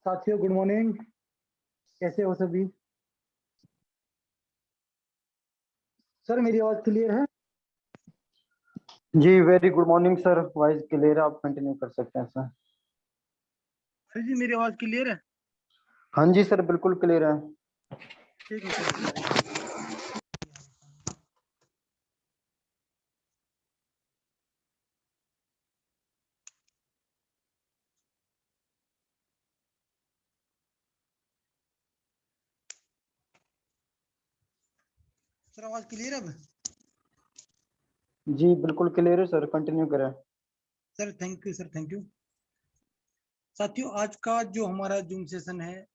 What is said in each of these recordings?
साथियों good morning, कैसे हो सभी? सर मेरी आवाज क्लियर है? जी very good morning sir, voice clear है, आप कंटिन्यू कर सकते हैं सर। सर जी मेरी आवाज क्लियर है? हाँ जी सर, बिल्कुल क्लियर है। ठीक है सर। सर आवाज क्लियर है अब? जी बिल्कुल क्लियर है सर, कंटिन्यू करें। Sir thank you sir, thank you. साथियों आज का जो हमारा जूम सेशन है,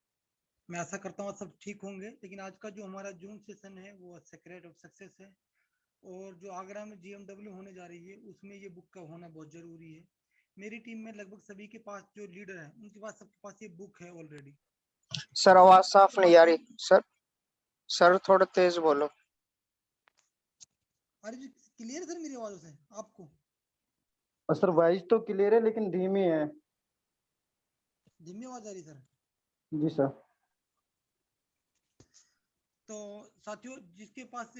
मैं आशा करता हूँ सब ठीक होंगे, लेकिन आज का जो हमारा जूम सेशन है वो सीक्रेट ऑफ सक्सेस है। और जो आगरा में GMW होने जा रही है उसमें ये बुक का होना बहुत जरूरी है। मेरी टीम में लगभग सभी के पास जो लीडर है उनके पास सबके पास ये बुक है ऑलरेडी। सर आवाज साफ नहीं आ रही सर थोड़ा तेज बोलो। अरे जी क्लियर है सर मेरी आवाज से आपको? सर वॉइस तो क्लियर है लेकिन धीमी है। धीमी आवाज आ रही सर? जी सर। तो साथियों जिसके पास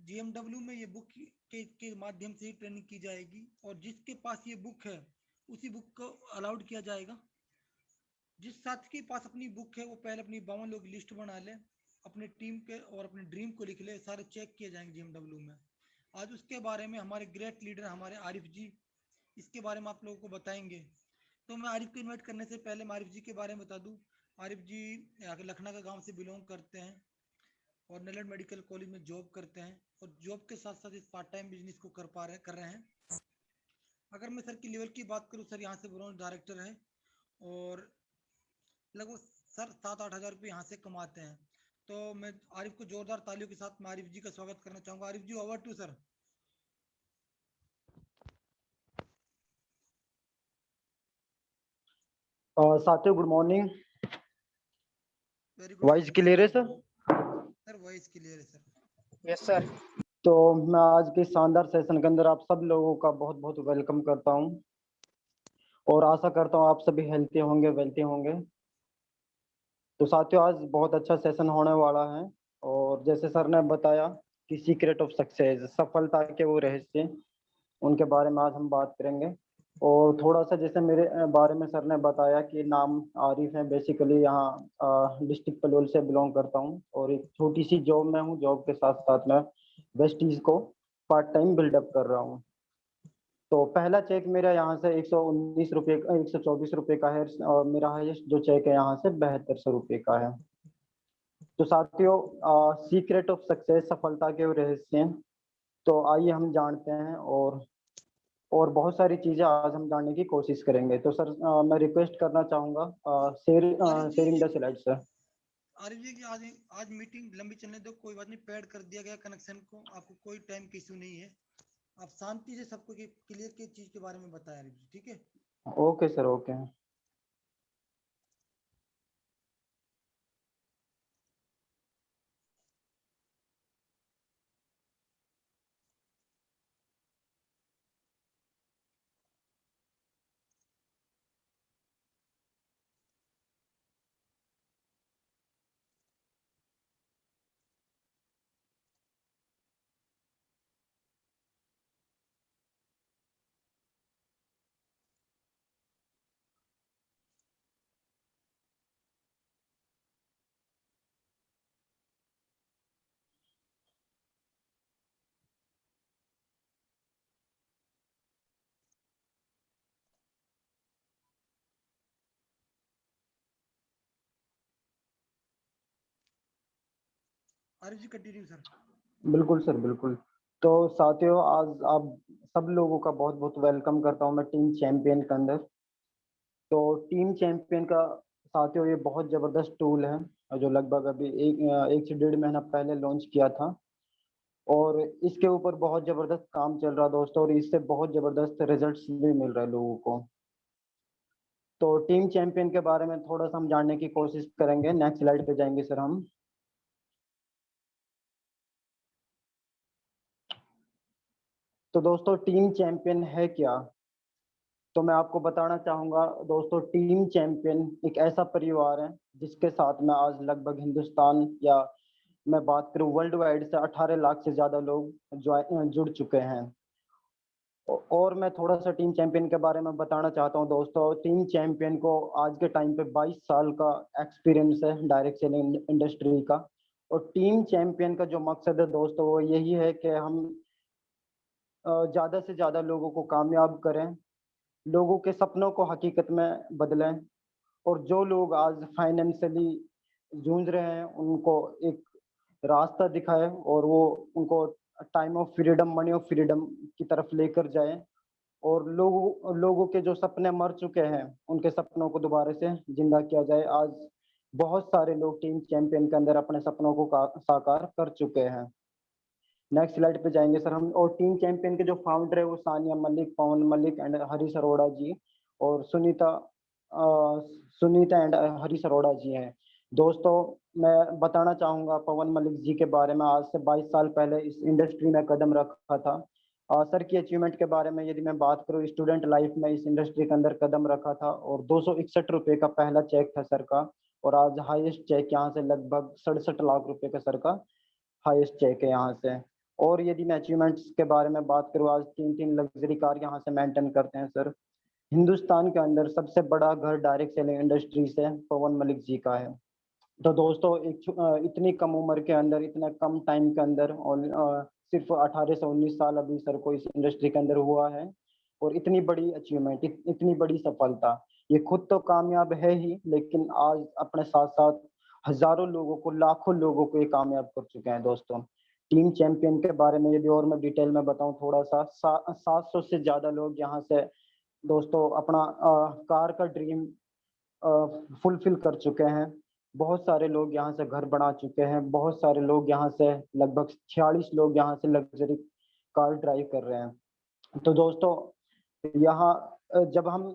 GMW में ये बुक के माध्यम से ही ट्रेनिंग की जाएगी, और जिसके पास ये बुक है उसी बुक को अलाउड किया जाएगा। जिस साथी के पास अपनी बुक है वो पहले अपनी 52 लोग लिस्ट बना ले, अपने टीम के और अपने ड्रीम को लिख ले, सारे चेक किए जाएंगे GMW में। आज उसके बारे में हमारे ग्रेट लीडर हमारे आरिफ जी इसके बारे में आप लोगों को बताएंगे। तो मैं आरिफ को इनवाइट करने से पहले मैं आरिफ जी के बारे में बता दूं। आरिफ जी लखनऊ का गांव से बिलोंग करते हैं और नलड मेडिकल कॉलेज में जॉब करते हैं, और जॉब के साथ साथ इस पार्ट टाइम बिजनेस को कर रहे हैं। अगर मैं सर की लेवल की बात करूं, सर यहाँ से ब्रांच डायरेक्टर है और लगभग सर 7-8 हज़ार रुपये यहाँ से कमाते हैं। तो मैं आरिफ को जोरदार तालियों के साथ मैं आरिफ जी का स्वागत करना चाहूँगा। Arif ji over to sir. साथियों good morning, very good voice morning clear है sir. Sir? Sir voice clear है सर। Yes sir. तो मैं आज के शानदार सेशन के अंदर आप सब लोगों का बहुत बहुत वेलकम करता हूं और आशा करता हूं आप सभी हेल्थी होंगे, वेल्थी होंगे। तो साथियों आज बहुत अच्छा सेशन होने वाला है, और जैसे सर ने बताया कि सीक्रेट ऑफ सक्सेस, सफलता के वो रहस्य, उनके बारे में आज हम बात करेंगे। और थोड़ा सा जैसे मेरे बारे में सर ने बताया कि नाम आरिफ है, बेसिकली यहाँ डिस्ट्रिक्ट पलोल से बिलोंग करता हूँ और एक छोटी सी जॉब में हूँ। जॉब के साथ साथ मैं वेस्टीज को पार्ट टाइम बिल्डअप कर रहा हूँ। तो पहला चेक मेरा यहाँ से 119 रुपये 124 रुपये का है, और मेरा हाईएस्ट जो चेक है यहाँ से 7200 रुपये का है। तो साथियों सीक्रेट ऑफ सक्सेस, सफलता के रहस्य, तो आइए हम जानते हैं। और बहुत सारी चीजें आज हम जानने की कोशिश करेंगे। तो सर मैं रिक्वेस्ट करना चाहूंगा Arif ji sharing the slide sir. Arif ji की आज मीटिंग लंबी चलने दो, कोई बात नहीं, पैड कर दिया गया कनेक्शन को, आपको कोई टाइम की इशू नहीं है। आप शांति से सबको क्लियर की चीज के बारे में बताएं आरिफ जी, ठीक है। Okay sir, okay. Arif ji continue sir. बिल्कुल सर, बिल्कुल। तो साथियों, आज आप सब लोगों का बहुत बहुत वेलकम करता हूँ मैं टीम चैंपियन के अंदर। तो टीम चैंपियन का साथियों ये बहुत जबरदस्त टूल है जो लगभग अभी एक से 1.5 महीना पहले लॉन्च किया था। और इसके ऊपर बहुत जबरदस्त काम चल रहा है दोस्तों, और इससे बहुत जबरदस्त रिजल्ट्स भी मिल रहे हैं लोगों को। तो टीम चैंपियन के बारे में थोड़ा सा हम जानने की कोशिश करेंगे। नेक्स्ट स्लाइड पे जाएंगे सर हम। तो दोस्तों, टीम चैंपियन है क्या? तो मैं आपको बताना चाहूंगा दोस्तों, टीम चैंपियन एक ऐसा परिवार है जिसके साथ में आज लगभग हिंदुस्तान, या मैं बात करूं वर्ल्ड वाइड से 18 लाख से ज्यादा लोग जुड़ चुके हैं। और मैं थोड़ा सा टीम चैंपियन के बारे में बताना चाहता हूं दोस्तों। टीम चैंपियन को आज के टाइम पे 22 साल का एक्सपीरियंस है डायरेक्ट सेलिंग इंडस्ट्री का। और टीम चैंपियन का जो मकसद है दोस्तों, वो यही है कि हम ज्यादा से ज्यादा लोगों को कामयाब करें, लोगों के सपनों को हकीकत में बदलें। और जो लोग आज फाइनेंशियली जूझ रहे हैं उनको एक रास्ता दिखाए, और वो उनको time of freedom, money of freedom की तरफ लेकर जाए। और लोगों के जो सपने मर चुके हैं उनके सपनों को दोबारा से जिंदा किया जाए। आज बहुत सारे लोग टीम चैंपियन के अंदर अपने सपनों को साकार कर चुके हैं। नेक्स्ट स्लाइड पे जाएंगे सर हम। और टीम चैंपियन के जो फाउंडर है वो सानिया मलिक, पवन मलिक एंड हरीश अरोड़ा जी, और सुनीता एंड हरीश अरोड़ा जी हैं। दोस्तों, मैं बताना चाहूंगा पवन मलिक जी के बारे में। आज से 22 साल पहले इस इंडस्ट्री में कदम रखा था। सर की अचीवमेंट के बारे में यदि मैं बात करूँ, स्टूडेंट लाइफ में इस इंडस्ट्री के अंदर कदम रखा था, और 261 रुपए का पहला चेक था सर का। और आज हाईएस्ट चेक यहाँ से लगभग 67 लाख रुपए का सर का हाईएस्ट चेक है यहाँ से। और यदि मैं अचीवमेंट्स के बारे में बात करूँ, आज 3 लग्जरी कार यहाँ से मेंटेन करते हैं सर। हिंदुस्तान के अंदर सबसे बड़ा घर डायरेक्ट सेलिंग इंडस्ट्री से पवन मलिक जी का है। तो दोस्तों, इतनी कम उम्र के अंदर, इतना कम टाइम के अंदर, और सिर्फ 18 से 19 साल अभी सर को इस इंडस्ट्री के अंदर हुआ है। और इतनी बड़ी अचीवमेंट, इतनी बड़ी सफलता, ये खुद तो कामयाब है ही, लेकिन आज अपने साथ साथ हजारों लोगों को, लाखों लोगों को ये कामयाब कर चुके हैं दोस्तों। टीम चैंपियन के बारे में यदि और मैं डिटेल में बताऊं थोड़ा सा, 700 से ज्यादा लोग यहाँ से दोस्तों अपना कार का ड्रीम फुलफिल कर चुके हैं। बहुत सारे लोग यहाँ से घर बना चुके हैं। बहुत सारे लोग यहाँ से, लगभग 46 लोग यहाँ से लग्जरी कार ड्राइव कर रहे हैं। तो दोस्तों, यहाँ जब हम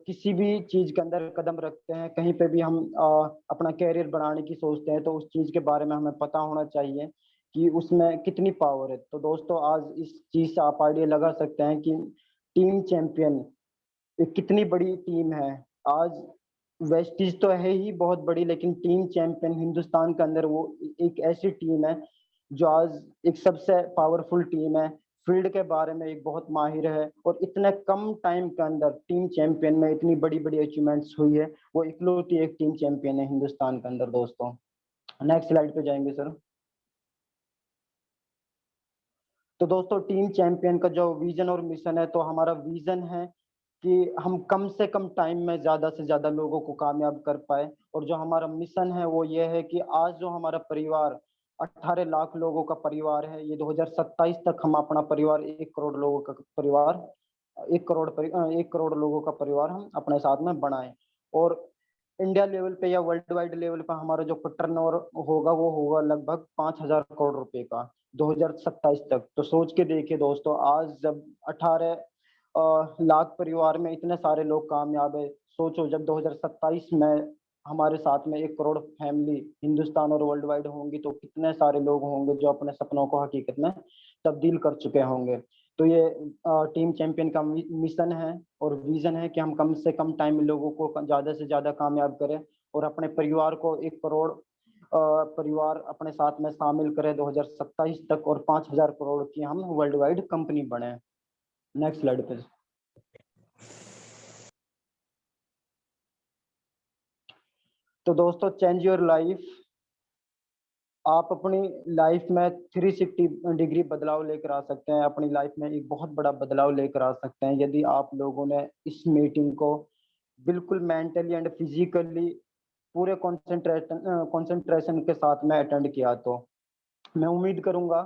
किसी भी चीज के अंदर कदम रखते हैं, कहीं पे भी हम अपना कैरियर बनाने की सोचते हैं, तो उस चीज के बारे में हमें पता होना चाहिए कि उसमें कितनी पावर है। तो दोस्तों, आज इस चीज से आप आइडिया लगा सकते हैं कि टीम चैंपियन एक कितनी बड़ी टीम है। आज वेस्टीज तो है ही बहुत बड़ी, लेकिन टीम चैंपियन हिंदुस्तान के अंदर वो एक ऐसी टीम है जो आज एक सबसे पावरफुल टीम है। फील्ड के बारे में एक बहुत माहिर है, और इतने कम टाइम के अंदर टीम चैंपियन में इतनी बड़ी बड़ी अचीवमेंट्स हुई है। वो इकलौती एक टीम चैंपियन है हिंदुस्तान के अंदर दोस्तों। नेक्स्ट स्लाइड पे जाएंगे सर। तो दोस्तों, टीम चैंपियन का जो विजन और मिशन है, तो हमारा विजन है कि हम कम से कम टाइम में ज्यादा से ज्यादा लोगों को कामयाब कर पाए। और जो हमारा मिशन है वो ये है कि आज जो हमारा परिवार 18 लाख लोगों का परिवार है, ये 2027 तक हम अपना परिवार 1 करोड़ लोगों का परिवार 1 करोड़ लोगों का परिवार हम अपने साथ में बनाएं। और इंडिया लेवल पे या वर्ल्ड वाइड लेवल पे हमारा जो टर्नओवर होगा वो होगा लगभग 5,000 करोड़ रुपए का 2027 तक। तो सोच के देखिए दोस्तों, आज जब 18 लाख परिवार में इतने सारे लोग कामयाब है, सोचो जब 2027 में हमारे साथ में 1 करोड़ फैमिली हिंदुस्तान और वर्ल्ड वाइड होंगी तो कितने सारे लोग होंगे जो अपने सपनों को हकीकत में तब्दील कर चुके होंगे। तो ये टीम चैंपियन का मिशन है और विजन है कि हम कम से कम टाइम में लोगों को ज्यादा से ज्यादा कामयाब करें और अपने परिवार को 1 करोड़ परिवार अपने साथ में शामिल करें 2027 तक, और 5,000 करोड़ की हम वर्ल्ड वाइड कंपनी बने। नेक्स्ट स्लाइड पे। तो दोस्तों, चेंज योर लाइफ। आप अपनी लाइफ में 360 डिग्री बदलाव लेकर आ सकते हैं, अपनी लाइफ में एक बहुत बड़ा बदलाव लेकर आ सकते हैं यदि आप लोगों ने इस मीटिंग को बिल्कुल मेंटली एंड फिजिकली पूरे कंसंट्रेशन के साथ में अटेंड किया। तो मैं उम्मीद करूंगा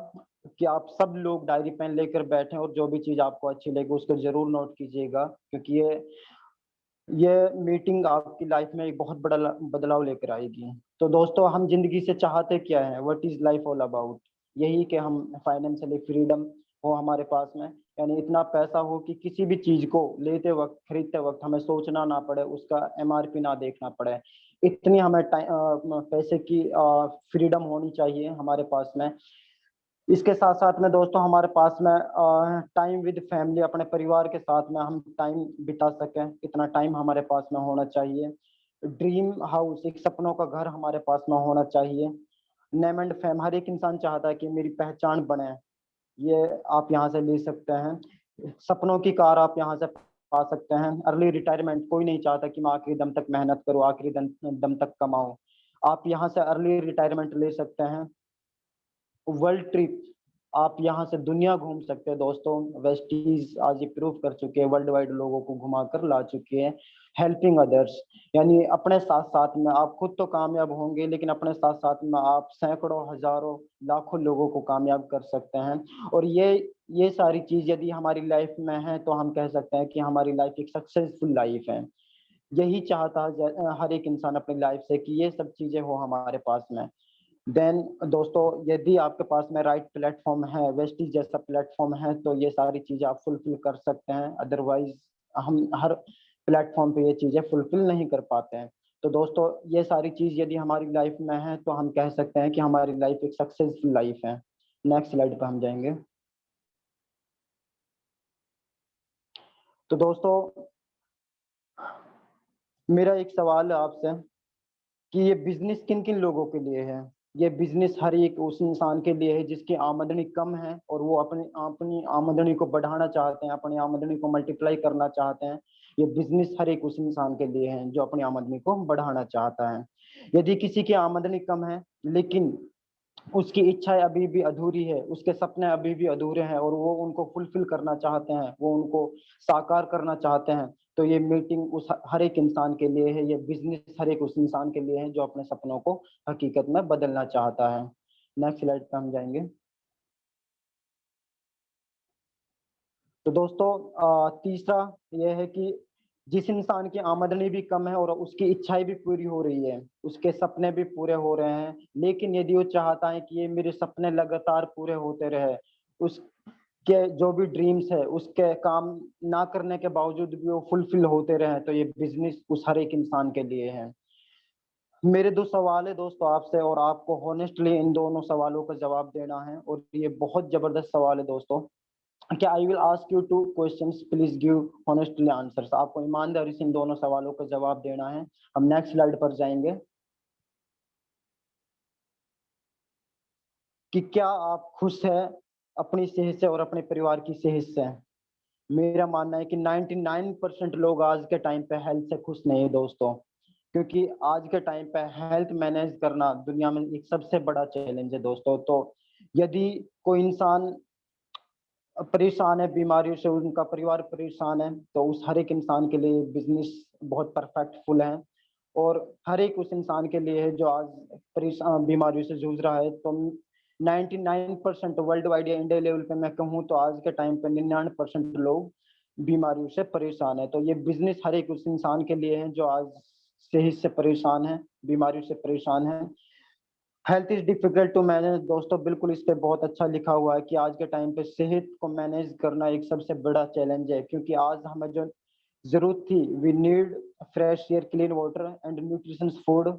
कि आप सब लोग डायरी पेन लेकर बैठें और जो भी चीज आपको अच्छी लगे उसको जरूर नोट कीजिएगा, क्योंकि ये मीटिंग आपकी लाइफ में एक बहुत बड़ा बदलाव लेकर आएगी। तो दोस्तों, हम जिंदगी से चाहते क्या है? What is life all about? यही कि हम फाइनेंशियली फ्रीडम हो हमारे पास में, यानी इतना पैसा हो कि किसी भी चीज को लेते वक्त खरीदते वक्त हमें सोचना ना पड़े, उसका एमआरपी ना देखना पड़े। इतनी हमें पैसे की फ्रीडम होनी चाहिए हमारे पास में। इसके साथ साथ में दोस्तों हमारे पास में टाइम विद फैमिली, अपने परिवार के साथ में हम टाइम बिता सकें, इतना टाइम हमारे पास में होना चाहिए। ड्रीम हाउस, एक सपनों का घर हमारे पास में होना चाहिए। नेम एंड फेम, हर एक इंसान चाहता है कि मेरी पहचान बने, ये आप यहाँ से ले सकते हैं। सपनों की कार आप यहाँ से पा सकते हैं। अर्ली रिटायरमेंट, कोई नहीं चाहता कि मैं आखिरी दम तक मेहनत करूँ, आखिरी दम तक कमाऊं। आप यहाँ से अर्ली रिटायरमेंट ले सकते हैं। वर्ल्ड ट्रिप, आप यहाँ से दुनिया घूम सकते हैं दोस्तों। वेस्टीज आज ये प्रूव कर चुके हैं, वर्ल्ड वाइड लोगों को घुमा कर ला चुके हैं। हेल्पिंग अदर्स, यानी अपने साथ साथ में आप खुद तो कामयाब होंगे लेकिन अपने साथ साथ में आप सैकड़ों हजारों लाखों लोगों को कामयाब कर सकते हैं। और ये सारी चीज यदि हमारी लाइफ में है तो हम कह सकते हैं कि हमारी लाइफ एक सक्सेसफुल लाइफ है। यही चाहता है हर एक इंसान अपनी लाइफ से कि ये सब चीजें हो हमारे पास में। देन दोस्तों, यदि आपके पास में राइट प्लेटफॉर्म है, वेस्टीज जैसा प्लेटफॉर्म है, तो ये सारी चीजें आप फुलफिल कर सकते हैं। अदरवाइज हम हर प्लेटफॉर्म पे ये चीजें फुलफिल नहीं कर पाते हैं। तो दोस्तों, ये सारी चीज यदि हमारी लाइफ में है तो हम कह सकते हैं कि हमारी लाइफ एक सक्सेसफुल लाइफ है। नेक्स्ट स्लाइड पे हम जाएंगे। तो दोस्तों, मेरा एक सवाल है आपसे कि ये बिजनेस किन किन लोगों के लिए है? ये बिजनेस हर एक उस इंसान के लिए है जिसकी आमदनी कम है और वो अपनी अपनी आमदनी को बढ़ाना चाहते हैं, अपनी आमदनी को मल्टीप्लाई करना चाहते हैं। ये बिजनेस हर एक उस इंसान के लिए है जो अपनी आमदनी को बढ़ाना चाहता है। यदि किसी की आमदनी कम है लेकिन उसकी इच्छाएं अभी भी अधूरी है, उसके सपने अभी भी अधूरे हैं और वो उनको फुलफिल करना चाहते हैं, वो उनको साकार करना चाहते हैं, तो ये मीटिंग उस हर एक इंसान के लिए है। ये बिजनेस हर एक उस इंसान के लिए है जो अपने सपनों को हकीकत में बदलना चाहता है। नेक्स्ट स्लाइड पे हम जाएंगे। तो दोस्तों, तीसरा यह है कि जिस इंसान की आमदनी भी कम है और उसकी इच्छाएं भी पूरी हो रही है, उसके सपने भी पूरे हो रहे हैं, लेकिन यदि वो चाहता है कि ये मेरे सपने लगातार पूरे होते रहे, उसके जो भी ड्रीम्स है उसके काम ना करने के बावजूद भी वो फुलफिल होते रहे, तो ये बिजनेस उस हर एक इंसान के लिए है। मेरे दो सवाल है दोस्तों आपसे, और आपको हॉनेस्टली इन दोनों सवालों का जवाब देना है, और ये बहुत जबरदस्त सवाल है दोस्तों। कि I will ask you 2 questions, please give honestly answers. आपको ईमानदारी से इन दोनों सवालों का जवाब देना है। हम नेक्स्ट स्लाइड पर जाएंगे। कि क्या आप खुश हैं अपनी सेहत से और अपने परिवार की सेहत से? मेरा मानना है कि 99% लोग आज के टाइम पे हेल्थ से खुश नहीं है दोस्तों, क्योंकि आज के टाइम पे हेल्थ मैनेज करना दुनिया में एक सबसे बड़ा चैलेंज है दोस्तों। तो यदि कोई इंसान परेशान है बीमारियों से, उनका परिवार परेशान है, तो उस हर एक इंसान के लिए बिजनेस बहुत परफेक्टफुल है। और हर एक उस इंसान के लिए है जो आज परेशान बीमारियों से जूझ रहा है। तो 99% वर्ल्ड वाइड या इंडिया लेवल पे मैं कहूँ तो आज के टाइम पे 99% लोग बीमारियों से परेशान है। तो ये बिजनेस हर एक उस इंसान के लिए है जो आज सेहत से परेशान है, बीमारियों से परेशान है। Health is difficult to manage, दोस्तों बिल्कुल इस पे बहुत अच्छा लिखा हुआ है कि आज के टाइम पे सेहत को मैनेज करना एक सबसे बड़ा चैलेंज है, क्योंकि आज हमें जो जरूरत थी, we need fresh air, clean water and nutritions food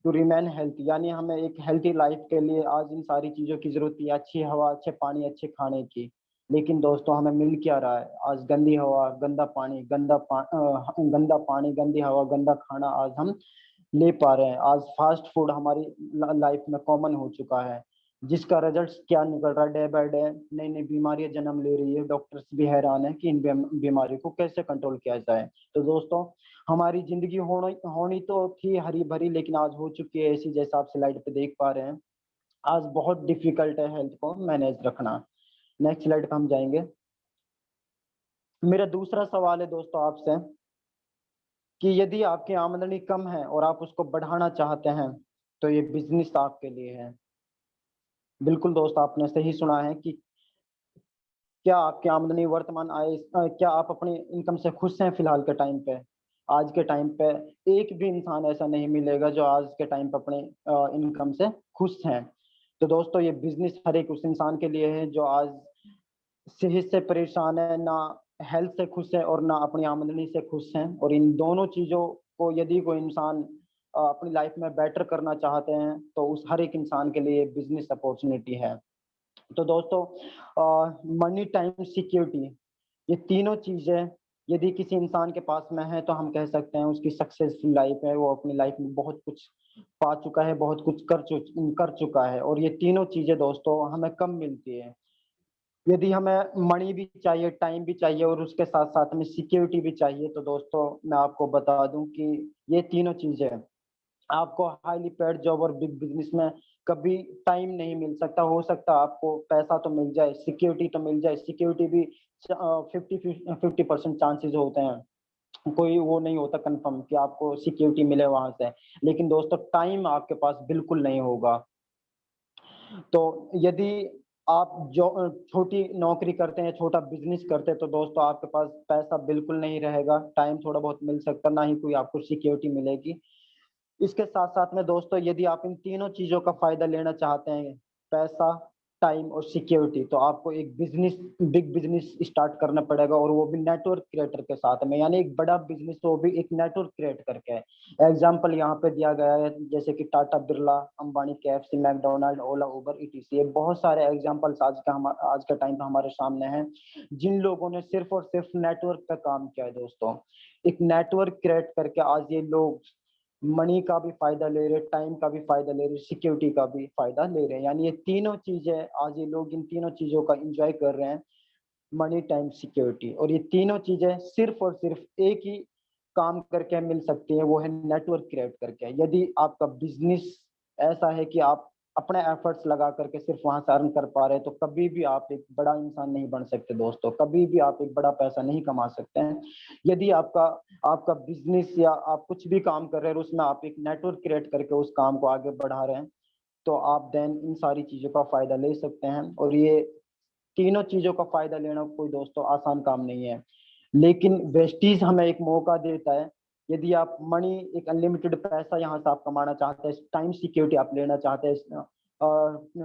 to remain healthy, यानी हमें एक हेल्थी लाइफ के लिए आज इन सारी चीजों की जरूरत थी, अच्छी हवा, अच्छे पानी, अच्छे खाने की। लेकिन दोस्तों हमें मिल क्या रहा है? आज गंदी हवा, गंदा पानी, गंदा पानी, गंदी हवा, गंदा खाना आज हम ले पा रहे हैं। आज फास्ट फूड हमारी लाइफ में कॉमन हो चुका है, जिसका रिजल्ट क्या निकल रहा है? डे बाय डे नई नई बीमारियां जन्म ले रही है। डॉक्टर्स भी हैरान है कि इन बीमारी को कैसे कंट्रोल किया जाए। तो दोस्तों हमारी जिंदगी होनी तो थी हरी भरी, लेकिन आज हो चुकी है ऐसी, जैसा आप स्लाइड पे देख पा रहे हैं। आज बहुत डिफिकल्ट है हेल्थ को मैनेज रखना। नेक्स्ट स्लाइड पे हम जाएंगे। मेरा दूसरा सवाल है दोस्तों आपसे कि यदि आपकी आमदनी कम है और आप उसको बढ़ाना चाहते हैं तो ये बिजनेस आपके लिए है। बिल्कुल दोस्त, आपने सही सुना है कि क्या आपकी आमदनी वर्तमान आय, क्या आप अपनी इनकम से खुश हैं फिलहाल के टाइम पे? आज के टाइम पे एक भी इंसान ऐसा नहीं मिलेगा जो आज के टाइम पे अपने इनकम से खुश हैं। तो दोस्तों ये बिजनेस हर एक उस इंसान के लिए है जो आज सेहत से परेशान है, ना हेल्थ से खुश है और ना अपनी आमदनी से खुश हैं। और इन दोनों चीजों को यदि कोई इंसान अपनी लाइफ में बेटर करना चाहते हैं तो उस हर एक इंसान के लिए बिजनेस अपॉर्चुनिटी है। तो दोस्तों मनी, टाइम, सिक्योरिटी, ये तीनों चीजें यदि किसी इंसान के पास में है तो हम कह सकते हैं उसकी सक्सेसफुल लाइफ है। वो अपनी लाइफ में बहुत कुछ पा चुका है, बहुत कुछ कर चुका है। और ये तीनों चीजें दोस्तों हमें कम मिलती है। यदि हमें मनी भी चाहिए, टाइम भी चाहिए और उसके साथ साथ में सिक्योरिटी भी चाहिए, तो दोस्तों मैं आपको बता दूं कि ये तीनों चीजें आपको हाईली पेड जॉब और बिग बिजनेस में कभी टाइम नहीं मिल सकता। हो सकता है आपको पैसा तो मिल जाए, सिक्योरिटी तो मिल जाए, सिक्योरिटी भी 50% चांसेस होते हैं, कोई वो नहीं होता कंफर्म कि आपको सिक्योरिटी मिले वहां से। लेकिन दोस्तों टाइम आपके पास बिल्कुल नहीं होगा। तो यदि आप जो छोटी नौकरी करते हैं, छोटा बिजनेस करते हैं, तो दोस्तों आपके पास पैसा बिल्कुल नहीं रहेगा, टाइम थोड़ा बहुत मिल सकता, ना ही कोई आपको सिक्योरिटी मिलेगी। इसके साथ साथ में दोस्तों यदि आप इन तीनों चीजों का फायदा लेना चाहते हैं, पैसा, टाइम और सिक्योरिटी, तो आपको एक बिग बिजनेस स्टार्ट करना पड़ेगा, और वो भी नेटवर्क क्रिएटर के साथ में, यानी एक बड़ा बिजनेस तो वो भी एक नेटवर्क क्रिएट करके है। एग्जाम्पल यहाँ पे दिया गया है, जैसे कि टाटा, बिरला, अंबानी, KFC, मैकडोनाल्ड, ओला, उबर, ETC, ये बहुत सारे एग्जाम्पल्स आज के टाइम पे हमारे सामने हैं, जिन लोगों ने सिर्फ और सिर्फ नेटवर्क पे काम किया है। दोस्तों एक नेटवर्क क्रिएट करके आज ये लोग मनी का भी फायदा ले रहे, टाइम का भी फायदा ले रहे, सिक्योरिटी का भी फायदा ले रहे हैं। यानी ये तीनों चीजें आज ये लोग इन तीनों चीजों का एंजॉय कर रहे हैं, मनी, टाइम, सिक्योरिटी। और ये तीनों चीजें सिर्फ और सिर्फ एक ही काम करके मिल सकती है, वो है नेटवर्क क्रिएट करके। यदि आपका बिजनेस ऐसा है कि आप अपने एफर्ट्स लगा करके सिर्फ वहां से अर्न कर पा रहे हैं, तो कभी भी आप एक बड़ा इंसान नहीं बन सकते दोस्तों, कभी भी आप एक बड़ा पैसा नहीं कमा सकते हैं। यदि आपका आपका बिजनेस या आप कुछ भी काम कर रहे हैं और उसमें आप एक नेटवर्क क्रिएट करके उस काम को आगे बढ़ा रहे हैं, तो आप देन इन सारी चीजों का फायदा ले सकते हैं। और ये तीनों चीजों का फायदा लेना कोई दोस्तों आसान काम नहीं है। लेकिन वेस्टीज हमें एक मौका देता है। यदि आप मनी, एक अनलिमिटेड पैसा यहाँ से आप कमाना चाहते हैं, टाइम सिक्योरिटी आप लेना चाहते हैं,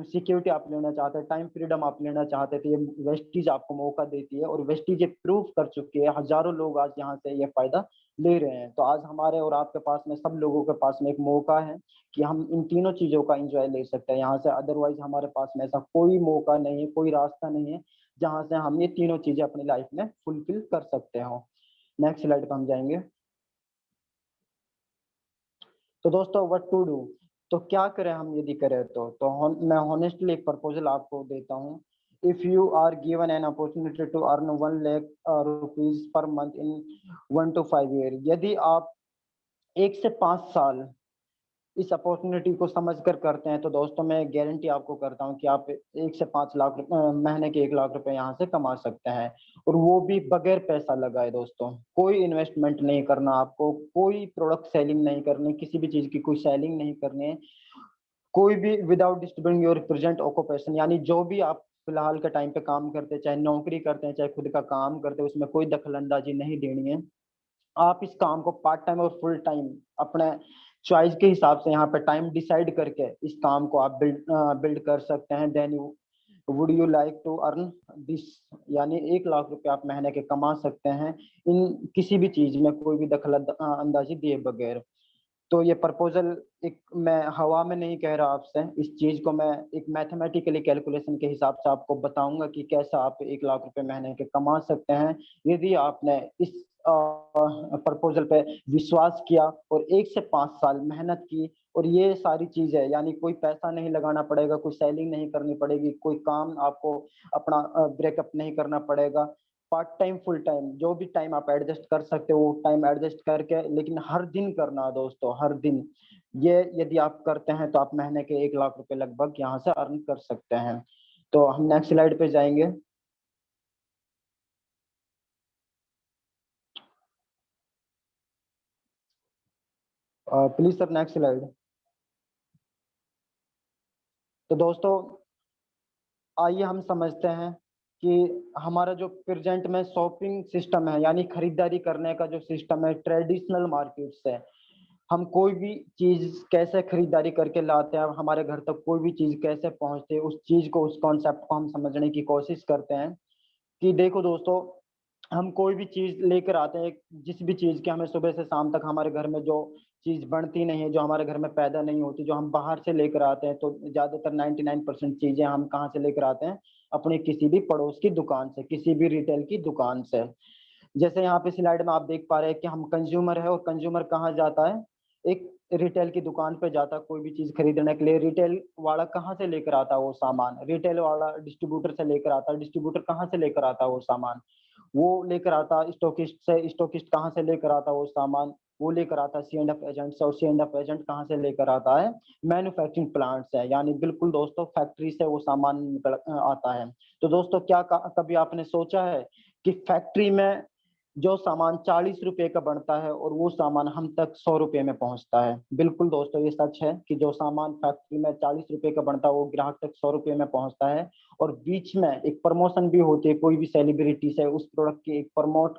सिक्योरिटी आप लेना चाहते हैं, टाइम फ्रीडम आप लेना चाहते थे, ये वेस्टीज आपको मौका देती है। और वेस्टीज ये प्रूव कर चुकी है, हजारों लोग आज यहाँ से ये फायदा ले रहे हैं। तो आज हमारे और आपके पास में, सब लोगों के पास में एक मौका है कि हम इन तीनों चीजों का एंजॉय ले सकते हैं यहाँ से। अदरवाइज हमारे पास में ऐसा कोई मौका नहीं है, कोई रास्ता नहीं है जहां से हम ये तीनों चीजें अपनी लाइफ में फुलफिल कर सकते हो। नेक्स्ट स्लाइड पे हम जाएंगे। तो दोस्तों व्हाट टू डू, तो क्या करें हम यदि करें मैं हॉनेस्टली एक प्रपोजल आपको देता हूँ। If you are given an opportunity to earn 1 lakh rupees per month in 1 to 5 year, यदि आप 1 से 5 साल इस अपॉर्चुनिटी को समझकर करते हैं, तो दोस्तों मैं गारंटी आपको करता हूं कि आप 1 से 5 लाख महीने के 1 लाख रुपए यहाँ से कमा सकते हैं, और वो भी बगैर पैसा लगाए। दोस्तों कोई इन्वेस्टमेंट नहीं करना आपको, कोई प्रोडक्ट सेलिंग नहीं करनी, किसी भी चीज की कोई सेलिंग नहीं करनी है, कोई भी without disturbing your present occupation, यानी जो भी आप फिलहाल के टाइम पे काम करते हैं, चाहे नौकरी करते हैं, चाहे खुद का काम करते हैं, उसमें कोई दखलंदाजी नहीं देनी है। आप इस काम को पार्ट टाइम और फुल टाइम अपने चॉइस के हिसाब से यहाँ पे टाइम डिसाइड करके इस काम को आप बिल्ड कर सकते हैं। Then would you like to earn this, यानी 1 लाख रुपए आप महीने के कमा सकते हैं इन किसी भी चीज में कोई भी दखल अंदाजी दिए बगैर। तो ये प्रपोजल एक मैं हवा में नहीं कह रहा आपसे, इस चीज को मैं एक मैथमेटिकली कैलकुलेशन के हिसाब से आपको बताऊंगा कि कैसा आप 1 लाख रुपए महीने के कमा सकते हैं यदि आपने इस प्रपोजल पे विश्वास किया और 1 से 5 साल मेहनत की। और ये सारी चीज है, यानी कोई पैसा नहीं लगाना पड़ेगा, कोई सेलिंग नहीं करनी पड़ेगी, कोई काम आपको अपना ब्रेकअप नहीं करना पड़ेगा। पार्ट टाइम फुल टाइम जो भी टाइम आप एडजस्ट कर सकते हो वो टाइम एडजस्ट करके, लेकिन हर दिन करना दोस्तों, हर दिन। ये यदि आप करते हैं तो आप महीने के 1 लाख रुपए लगभग यहाँ से अर्न कर सकते हैं। तो हम नेक्स्ट स्लाइड पे जाएंगे। Please sir next slide. तो दोस्तों आइए हम समझते हैं कि हमारा जो प्रेजेंट में शॉपिंग सिस्टम है, यानी खरीदारी करने का जो सिस्टम है ट्रेडिशनल मार्केट से, हम कोई भी चीज कैसे खरीदारी करके लाते हैं, हमारे घर तक कोई भी चीज कैसे पहुंचती है, उस चीज को, उस कॉन्सेप्ट को हम समझने की कोशिश करते हैं। कि देखो दोस्तों, हम कोई भी चीज लेकर आते हैं, जिस भी चीज के हमें सुबह से शाम तक हमारे घर में जो चीज बनती नहीं है, जो हमारे घर में पैदा नहीं होती, जो हम बाहर से लेकर आते हैं, तो ज्यादातर 99% चीजें हम कहाँ से लेकर आते हैं, अपने किसी भी पड़ोस की दुकान से, किसी भी रिटेल की दुकान से। जैसे यहाँ पे स्लाइड में आप देख पा रहे हैं कि हम कंज्यूमर है, और कंज्यूमर कहाँ जाता है, एक रिटेल की दुकान पे जाता है कोई भी चीज खरीदने के लिए। रिटेल वाला कहाँ से लेकर आता है वो सामान, रिटेल वाला डिस्ट्रीब्यूटर से लेकर आता है। डिस्ट्रीब्यूटर कहाँ से लेकर आता है वो सामान, वो लेकर आता है स्टॉकिस्ट से। स्टॉकिस्ट कहाँ से लेकर आता है वो सामान, वो लेकर आता है C&F एजेंट से। और C&F एजेंट कहाँ से लेकर आता है, मैन्युफैक्चरिंग प्लांट से, यानी बिल्कुल दोस्तों फैक्ट्री से वो सामान निकल आता है। तो दोस्तों क्या कभी आपने सोचा है कि फैक्ट्री में जो सामान 40 रुपए का बनता है और वो सामान हम तक 100 रुपए में पहुंचता है। बिल्कुल दोस्तों ये सच है कि जो सामान फैक्ट्री में 40 रुपए का बनता है वो ग्राहक तक 100 रुपए में पहुंचता है। और बीच में एक प्रमोशन भी होती है, कोई भी सेलिब्रिटी से उस प्रोडक्ट की एक प्रमोट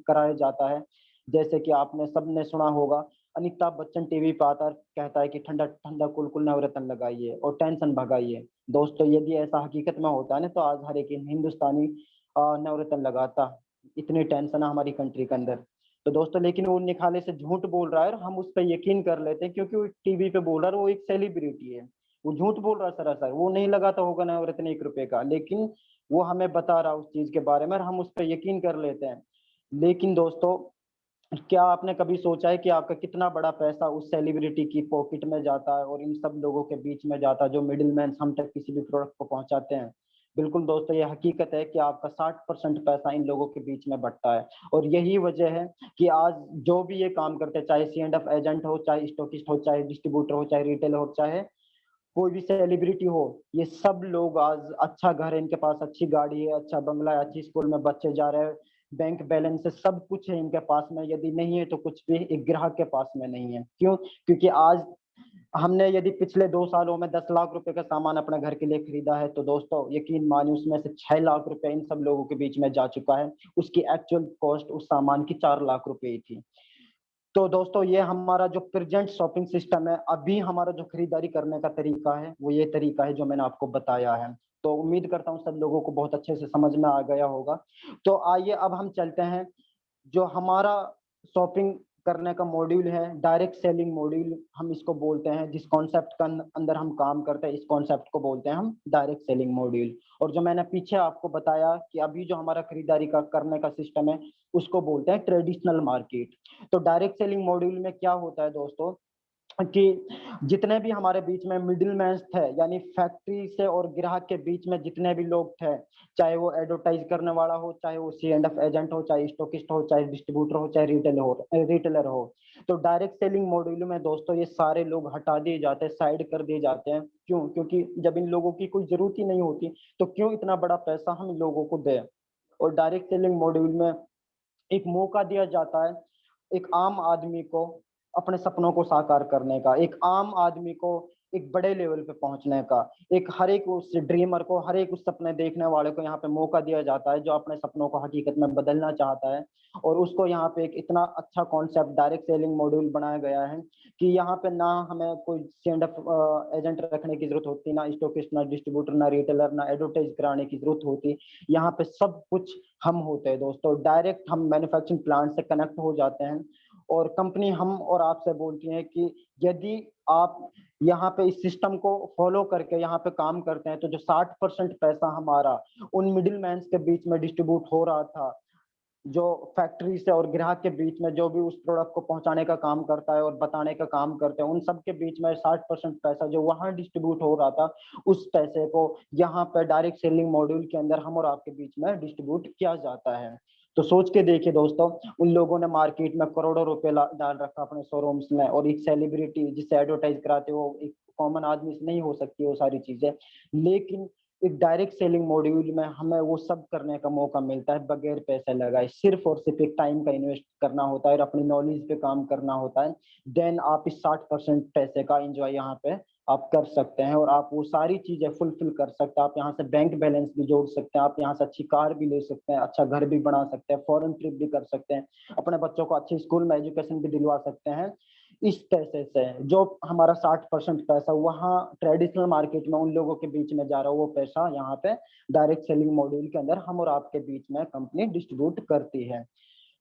कराया जाता है। जैसे कि आपने सबने सुना होगा, अमिताभ बच्चन टीवी पे आता है, कहता है कि ठंडा ठंडा कुल नवरत्न लगाइए और टेंशन भगाइए। दोस्तों यदि ऐसा हकीकत में होता है ना, तो आज हर एक हिंदुस्तानी नवरत्न लगाता। इतनी टेंशन है हमारी कंट्री के अंदर। तो दोस्तों लेकिन वो निखाले से झूठ बोल रहा है और हम उस पर यकीन कर लेते हैं, क्योंकि वो टीवी पे बोल रहा है, वो एक सेलिब्रिटी है, वो झूठ बोल रहा है सरासर। वो नहीं लगाता होगा नवरत्न 1 रुपए का, लेकिन वो हमें बता रहा है उस चीज के बारे में और हम उस पर यकीन कर लेते हैं। लेकिन दोस्तों क्या आपने कभी सोचा है कि आपका कितना बड़ा पैसा उस सेलिब्रिटी की पॉकेट में जाता है और इन सब लोगों के बीच में जाता है, जो मिडिल मैन हम तक किसी भी प्रोडक्ट को पहुंचाते हैं। बिल्कुल दोस्तों ये हकीकत है कि आपका 60% पैसा इन लोगों के बीच में बटता है। और यही वजह है कि आज जो भी ये काम करते हैं, चाहे C&F एजेंट हो, चाहे स्टॉकिस्ट हो, चाहे डिस्ट्रीब्यूटर हो, चाहे रिटेलर हो, चाहे कोई भी सेलिब्रिटी हो, ये सब लोग आज अच्छा घर है इनके पास, अच्छी गाड़ी है, अच्छा बंगला है, अच्छी स्कूल में बच्चे जा रहे हैं, बैंक बैलेंस है, सब कुछ है इनके पास में। यदि नहीं है तो कुछ भी एक ग्राहक के पास में नहीं है। क्यों? क्योंकि आज हमने यदि पिछले 2 सालों में 10 लाख रुपए का सामान अपने घर के लिए खरीदा है, तो दोस्तों यकीन मानिए उसमें से 6 लाख रुपए इन सब लोगों के बीच में जा चुका है। उसकी एक्चुअल कॉस्ट उस सामान की 4 लाख रुपए ही थी। तो दोस्तों ये हमारा जो प्रेजेंट शॉपिंग सिस्टम है, अभी हमारा जो खरीदारी करने का तरीका है वो ये तरीका है जो मैंने आपको बताया है। तो उम्मीद करता हूँ सब लोगों को बहुत अच्छे से समझ में आ गया होगा। तो आइए अब हम चलते हैं, जो हमारा शॉपिंग करने का मॉड्यूल है, डायरेक्ट सेलिंग मॉड्यूल हम इसको बोलते हैं। जिस कॉन्सेप्ट का अंदर हम काम करते हैं, इस कॉन्सेप्ट को बोलते हैं हम डायरेक्ट सेलिंग मॉड्यूल। और जो मैंने पीछे आपको बताया कि अभी जो हमारा खरीदारी का करने का सिस्टम है, उसको बोलते हैं ट्रेडिशनल मार्केट। तो डायरेक्ट सेलिंग मॉड्यूल में क्या होता है दोस्तों, कि जितने भी हमारे बीच में मिडिल मैन थे, यानी फैक्ट्री से और ग्राहक के बीच में जितने भी लोग थे, चाहे वो एडवर्टाइज करने वाला हो, चाहे वो C&F एजेंट हो, चाहे स्टॉकिस्ट हो, चाहे डिस्ट्रीब्यूटर हो, चाहे रिटेलर हो, तो डायरेक्ट सेलिंग मॉड्यूल में दोस्तों ये सारे लोग हटा दिए जाते हैं, साइड कर दिए जाते हैं। क्यों? क्योंकि जब इन लोगों की कोई जरूरत ही नहीं होती तो क्यों इतना बड़ा पैसा हम इन लोगों को दें। और डायरेक्ट सेलिंग मॉड्यूल में एक मौका दिया जाता है एक आम आदमी को अपने सपनों को साकार करने का, एक आम आदमी को एक बड़े लेवल पे पहुंचने का। एक हर एक उस ड्रीमर को, हर एक उस सपने देखने वाले को यहाँ पे मौका दिया जाता है जो अपने सपनों को हकीकत में बदलना चाहता है। और उसको यहाँ पे एक इतना अच्छा कॉन्सेप्ट डायरेक्ट सेलिंग मॉड्यूल बनाया गया है कि यहाँ पे ना हमें कोई स्टैंड अप एजेंट रखने की जरूरत होती, ना स्टॉकिस्ट, ना डिस्ट्रीब्यूटर, ना रिटेलर, ना एडवर्टाइज कराने की जरूरत होती। यहाँ पे सब कुछ हम होते हैं दोस्तों। डायरेक्ट हम मैन्युफैक्चरिंग प्लांट से कनेक्ट हो जाते हैं और कंपनी हम और आपसे बोलती है कि यदि आप यहाँ पे इस सिस्टम को फॉलो करके यहाँ पे काम करते हैं तो जो 60% पैसा हमारा उन मिडिल मैन के बीच में डिस्ट्रीब्यूट हो रहा था, जो फैक्ट्री से और ग्राहक के बीच में जो भी उस प्रोडक्ट को पहुंचाने का काम करता है और बताने का काम करते हैं, उन सब के बीच में 60% पैसा जो वहां डिस्ट्रीब्यूट हो रहा था, उस पैसे को यहाँ पे डायरेक्ट सेलिंग मॉड्यूल के अंदर हम और आपके बीच में डिस्ट्रीब्यूट किया जाता है। तो सोच के देखिए दोस्तों, उन लोगों ने मार्केट में करोड़ों रुपए डाल रखा अपने शोरूम्स में, और एक सेलिब्रिटी जिससे एडवर्टाइज कराते हो, एक कॉमन आदमी से नहीं हो सकती वो सारी चीजें, लेकिन एक डायरेक्ट सेलिंग मॉड्यूल में हमें वो सब करने का मौका मिलता है बगैर पैसे लगाए। सिर्फ और सिर्फ एक टाइम का इन्वेस्ट करना होता है और अपनी नॉलेज पे काम करना होता है। देन आप इस 60% पैसे का एंजॉय यहाँ पे आप कर सकते हैं और आप वो सारी चीजें फुलफिल कर सकते हैं। आप यहाँ से बैंक बैलेंस भी जोड़ सकते हैं, आप यहाँ से अच्छी कार भी ले सकते हैं, अच्छा घर भी बना सकते हैं, फॉरेन ट्रिप भी कर सकते हैं, अपने बच्चों को अच्छे स्कूल में एजुकेशन भी दिलवा सकते हैं इस पैसे से। जो हमारा 60% पैसा वहाँ ट्रेडिशनल मार्केट में उन लोगों के बीच में जा रहा है, वो पैसा यहाँ पे डायरेक्ट सेलिंग मॉड्यूल के अंदर हम और आपके बीच में कंपनी डिस्ट्रीब्यूट करती है।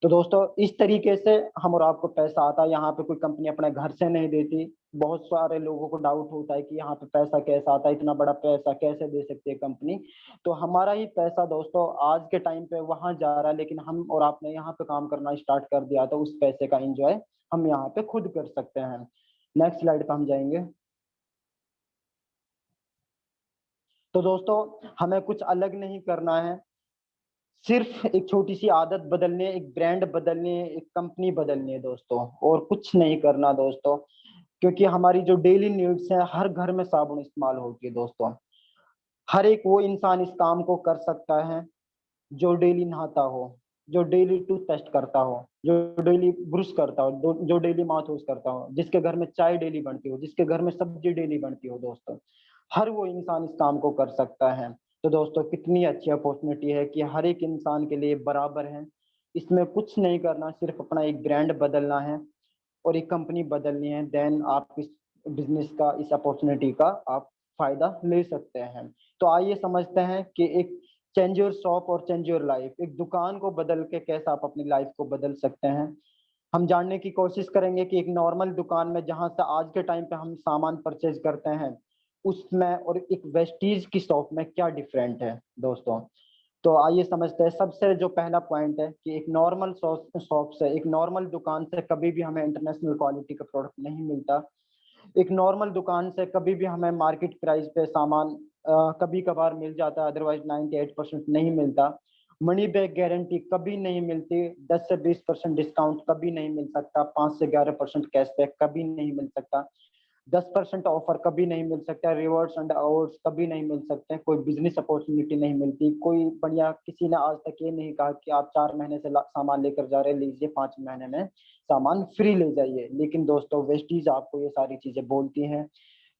तो दोस्तों इस तरीके से हम और आपको पैसा आता है। यहाँ पे कोई कंपनी अपने घर से नहीं देती। बहुत सारे लोगों को डाउट होता है कि यहाँ पे पैसा कैसा आता है, इतना बड़ा पैसा कैसे दे सकती है कंपनी। तो हमारा ही पैसा दोस्तों आज के टाइम पे वहां जा रहा है, लेकिन हम और आपने यहाँ पे काम करना स्टार्ट कर दिया तो उस पैसे का एंजॉय हम यहाँ पे खुद कर सकते हैं। नेक्स्ट स्लाइड पे हम जाएंगे। तो दोस्तों हमें कुछ अलग नहीं करना है, सिर्फ एक छोटी सी आदत बदलनी है, एक ब्रांड बदलनी है, एक कंपनी बदलनी है दोस्तों, और कुछ नहीं करना दोस्तों। क्योंकि हमारी जो डेली नीड्स है, हर घर में साबुन इस्तेमाल होती है दोस्तों। हर एक वो इंसान इस काम को कर सकता है जो डेली नहाता हो, जो डेली टूथपेस्ट करता हो, जो डेली ब्रश करता हो, जो डेली माउथ वॉश करता हो, जिसके घर में चाय डेली बनती हो, जिसके घर में सब्जी डेली बनती हो दोस्तों। हर वो इंसान इस काम को कर सकता है। तो दोस्तों कितनी अच्छी अपॉर्चुनिटी है कि हर एक इंसान के लिए बराबर है। इसमें कुछ नहीं करना, सिर्फ अपना एक ब्रांड बदलना है और एक कंपनी बदलनी है। देन आप इस बिजनेस का, इस अपॉर्चुनिटी का आप फायदा ले सकते हैं। तो आइए समझते हैं कि एक चेंज योर शॉप और चेंज योर लाइफ, एक दुकान को बदल के कैसे आप अपनी लाइफ को बदल सकते हैं। हम जानने की कोशिश करेंगे कि एक नॉर्मल दुकान में जहां से आज के टाइम पे हम सामान परचेज करते हैं, उसमें और एक वेस्टीज की शॉप में क्या डिफरेंट है दोस्तों। तो आइए समझते हैं। सबसे जो पहला पॉइंट है कि एक नॉर्मल शॉप से, एक नॉर्मल दुकान से कभी भी हमें इंटरनेशनल क्वालिटी का प्रोडक्ट नहीं मिलता। एक नॉर्मल दुकान से कभी भी हमें मार्केट प्राइस पे सामान कभी कभार मिल जाता है, अदरवाइज 98% नहीं मिलता। मनी बैक गारंटी कभी नहीं मिलती। 10 से 20% डिस्काउंट कभी नहीं मिल सकता। 5 से 11% कैशबैक कभी नहीं मिल सकता। 10% ऑफर कभी नहीं मिल सकता। रिवॉर्ड्स एंड अवार्ड्स कभी नहीं मिल सकते। कोई बिजनेस अपॉर्चुनिटी नहीं मिलती। कोई बढ़िया, किसी ने आज तक ये नहीं कहा कि आप 4 महीने से सामान लेकर जा रहे, लीजिए 5 महीने में सामान फ्री ले जाइए। लेकिन दोस्तों वेस्टीज आपको ये सारी चीजें बोलती हैं।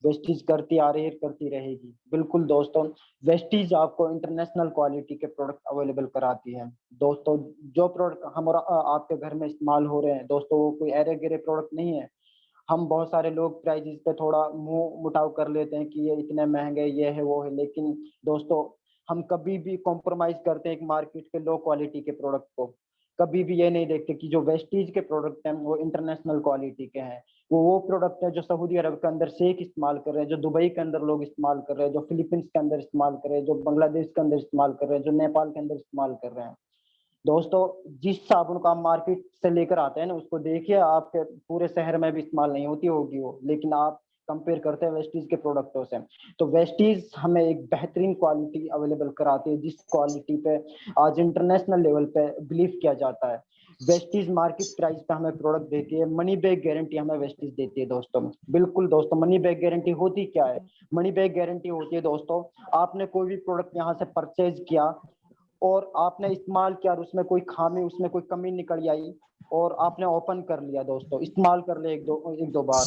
वेस्टीज करती आ रही है, करती रहेगी। बिल्कुल दोस्तों, वेस्टीज आपको इंटरनेशनल क्वालिटी के प्रोडक्ट अवेलेबल कराती है दोस्तों। जो प्रोडक्ट हम और आपके घर में इस्तेमाल हो रहे हैं दोस्तों, वो कोई अरे गिरे प्रोडक्ट नहीं है। हम बहुत सारे लोग प्राइजेस पे थोड़ा मुंह मुटाव कर लेते हैं कि ये इतने महंगे, ये है वो है, लेकिन दोस्तों हम कभी भी कॉम्प्रोमाइज करते हैं एक मार्केट के लो क्वालिटी के प्रोडक्ट को। कभी भी ये नहीं देखते कि जो वेस्टीज के प्रोडक्ट हैं वो इंटरनेशनल क्वालिटी के हैं। वो प्रोडक्ट है जो सऊदी अरब के अंदर शेख इस्तेमाल कर रहे हैं, जो दुबई के अंदर लोग इस्तेमाल कर रहे हैं, जो फिलीपींस के अंदर इस्तेमाल कर रहे हैं, जो बांग्लादेश के अंदर इस्तेमाल कर रहे हैं, जो नेपाल के अंदर इस्तेमाल कर रहे हैं। दोस्तों जिस साबुन को आप मार्केट से लेकर आते हैं ना, उसको देखिए आपके पूरे शहर में भी इस्तेमाल नहीं होती होगी वो, लेकिन आप कंपेयर करते हैं वेस्टीज के प्रोडक्टों से। तो वेस्टीज हमें एक बेहतरीन क्वालिटी अवेलेबल कराती है, जिस क्वालिटी पे आज इंटरनेशनल लेवल पे बिलीव किया जाता है। वेस्टीज मार्केट प्राइस पे हमें प्रोडक्ट देती है। मनी बैक गारंटी हमें वेस्टीज देती है दोस्तों। बिल्कुल दोस्तों, मनी बैक गारंटी होती क्या है? मनी बैक गारंटी होती है दोस्तों, आपने कोई भी प्रोडक्ट यहाँ से परचेज किया और आपने इस्तेमाल किया और उसमें कोई खामी, उसमें कोई कमी निकल आई और आपने ओपन कर लिया दोस्तों, इस्तेमाल कर लिया एक दो बार,